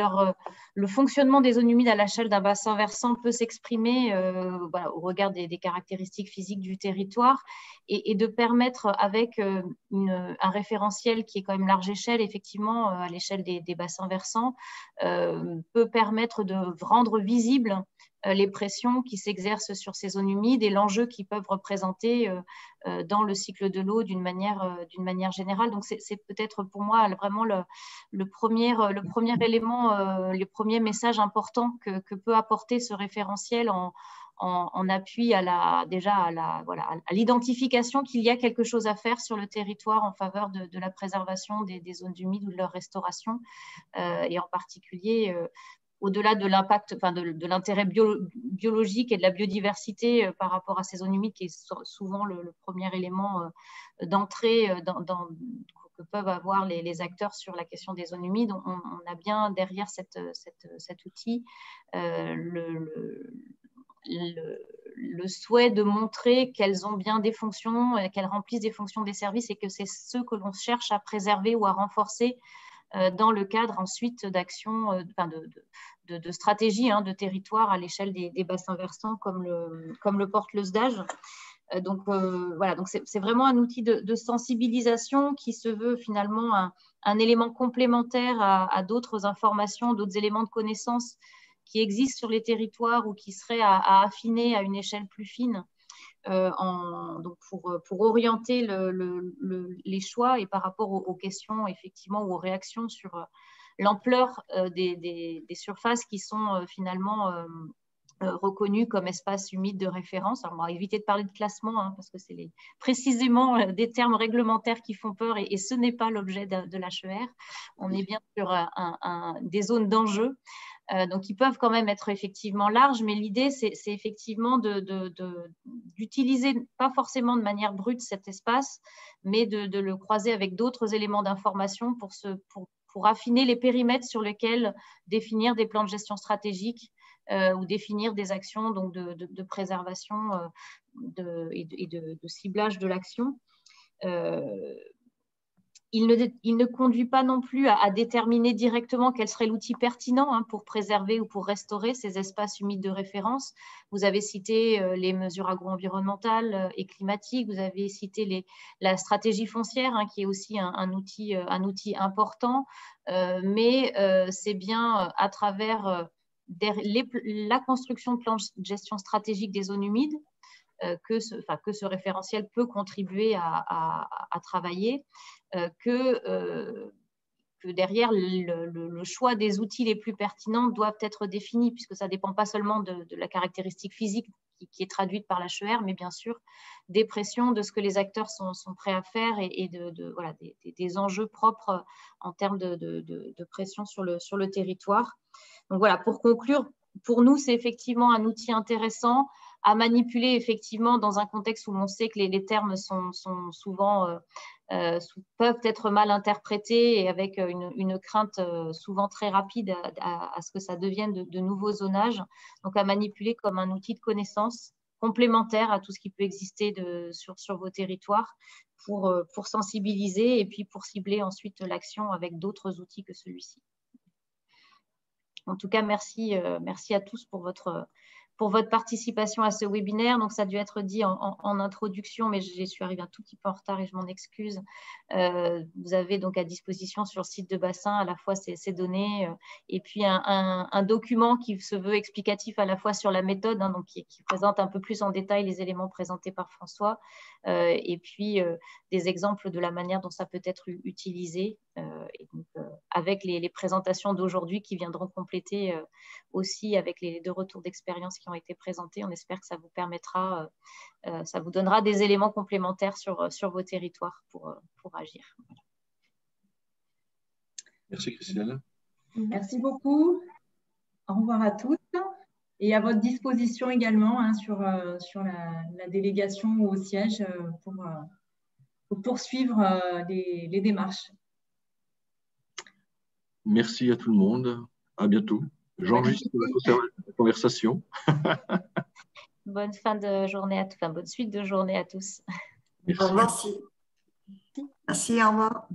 le fonctionnement des zones humides à l'échelle d'un bassin versant peut s'exprimer au regard des caractéristiques physiques du territoire et de permettre avec un référentiel qui est quand même large échelle, effectivement, à l'échelle des bassins versants, peut permettre de rendre visible les pressions qui s'exercent sur ces zones humides et l'enjeu qu'ils peuvent représenter dans le cycle de l'eau d'une manière générale. Donc, c'est peut-être pour moi vraiment le premier élément, les premiers messages importants que peut apporter ce référentiel en appui à l'identification qu'il y a quelque chose à faire sur le territoire en faveur de la préservation des zones humides ou de leur restauration, et en particulier au-delà de l'impact, de l'intérêt biologique et de la biodiversité par rapport à ces zones humides, qui est souvent le premier élément d'entrée que peuvent avoir les acteurs sur la question des zones humides. On a bien derrière cet outil le souhait de montrer qu'elles ont bien des fonctions, qu'elles remplissent des fonctions des services et que c'est ce que l'on cherche à préserver ou à renforcer dans le cadre ensuite d'actions, de stratégies de territoire à l'échelle des bassins versants comme le porte le SDAGE. Donc voilà, donc c'est vraiment un outil de sensibilisation qui se veut finalement un élément complémentaire à d'autres informations, d'autres éléments de connaissance qui existent sur les territoires ou qui seraient à affiner à une échelle plus fine donc pour orienter les choix et par rapport aux questions effectivement ou aux réactions sur l'ampleur des surfaces qui sont finalement reconnus comme espaces humides de référence. Alors, on va éviter de parler de classement parce que c'est précisément des termes réglementaires qui font peur et ce n'est pas l'objet de l'HER. On est bien sur des zones d'enjeu. Donc, ils peuvent quand même être effectivement larges, mais l'idée, c'est effectivement d'utiliser, pas forcément de manière brute cet espace, mais de le croiser avec d'autres éléments d'information pour affiner les périmètres sur lesquels définir des plans de gestion stratégique ou définir des actions donc de préservation et de ciblage de l'action. Il ne conduit pas non plus à déterminer directement quel serait l'outil pertinent pour préserver ou pour restaurer ces espaces humides de référence. Vous avez cité les mesures agro-environnementales et climatiques, vous avez cité la stratégie foncière qui est aussi un outil important, mais c'est bien à travers la construction de plans de gestion stratégique des zones humides que ce référentiel peut contribuer à travailler, que derrière le choix des outils les plus pertinents doivent être définis, puisque ça ne dépend pas seulement de la caractéristique physique qui est traduite par l'HER, mais bien sûr des pressions, de ce que les acteurs sont prêts à faire et voilà, des enjeux propres en termes de pression sur le territoire. Donc voilà, pour conclure, pour nous, c'est effectivement un outil intéressant à manipuler effectivement dans un contexte où on sait que les termes sont souvent peuvent être mal interprétés et avec une crainte souvent très rapide à ce que ça devienne de nouveaux zonages. Donc à manipuler comme un outil de connaissance complémentaire à tout ce qui peut exister sur vos territoires pour sensibiliser et puis pour cibler ensuite l'action avec d'autres outils que celui-ci. En tout cas, merci à tous pour votre participation à ce webinaire. Donc, ça a dû être dit en introduction, mais j'y suis arrivée un tout petit peu en retard et je m'en excuse. Vous avez donc à disposition sur le site de Bassin à la fois ces données et puis un document qui se veut explicatif à la fois sur la méthode, donc qui présente un peu plus en détail les éléments présentés par François et puis des exemples de la manière dont ça peut être utilisé et donc, avec les présentations d'aujourd'hui qui viendront compléter aussi avec les 2 retours d'expérience qui ont été présentés. On espère que ça vous permettra, ça vous donnera des éléments complémentaires sur vos territoires pour agir.
Merci Christelle.
Merci beaucoup. Au revoir à tous. Et à votre disposition également sur la délégation ou au siège pour poursuivre les démarches.
Merci à tout le monde. À bientôt. J'enregistre la conversation.
Bonne fin de journée bonne suite de journée à tous.
Merci.
Au revoir. Merci, au revoir.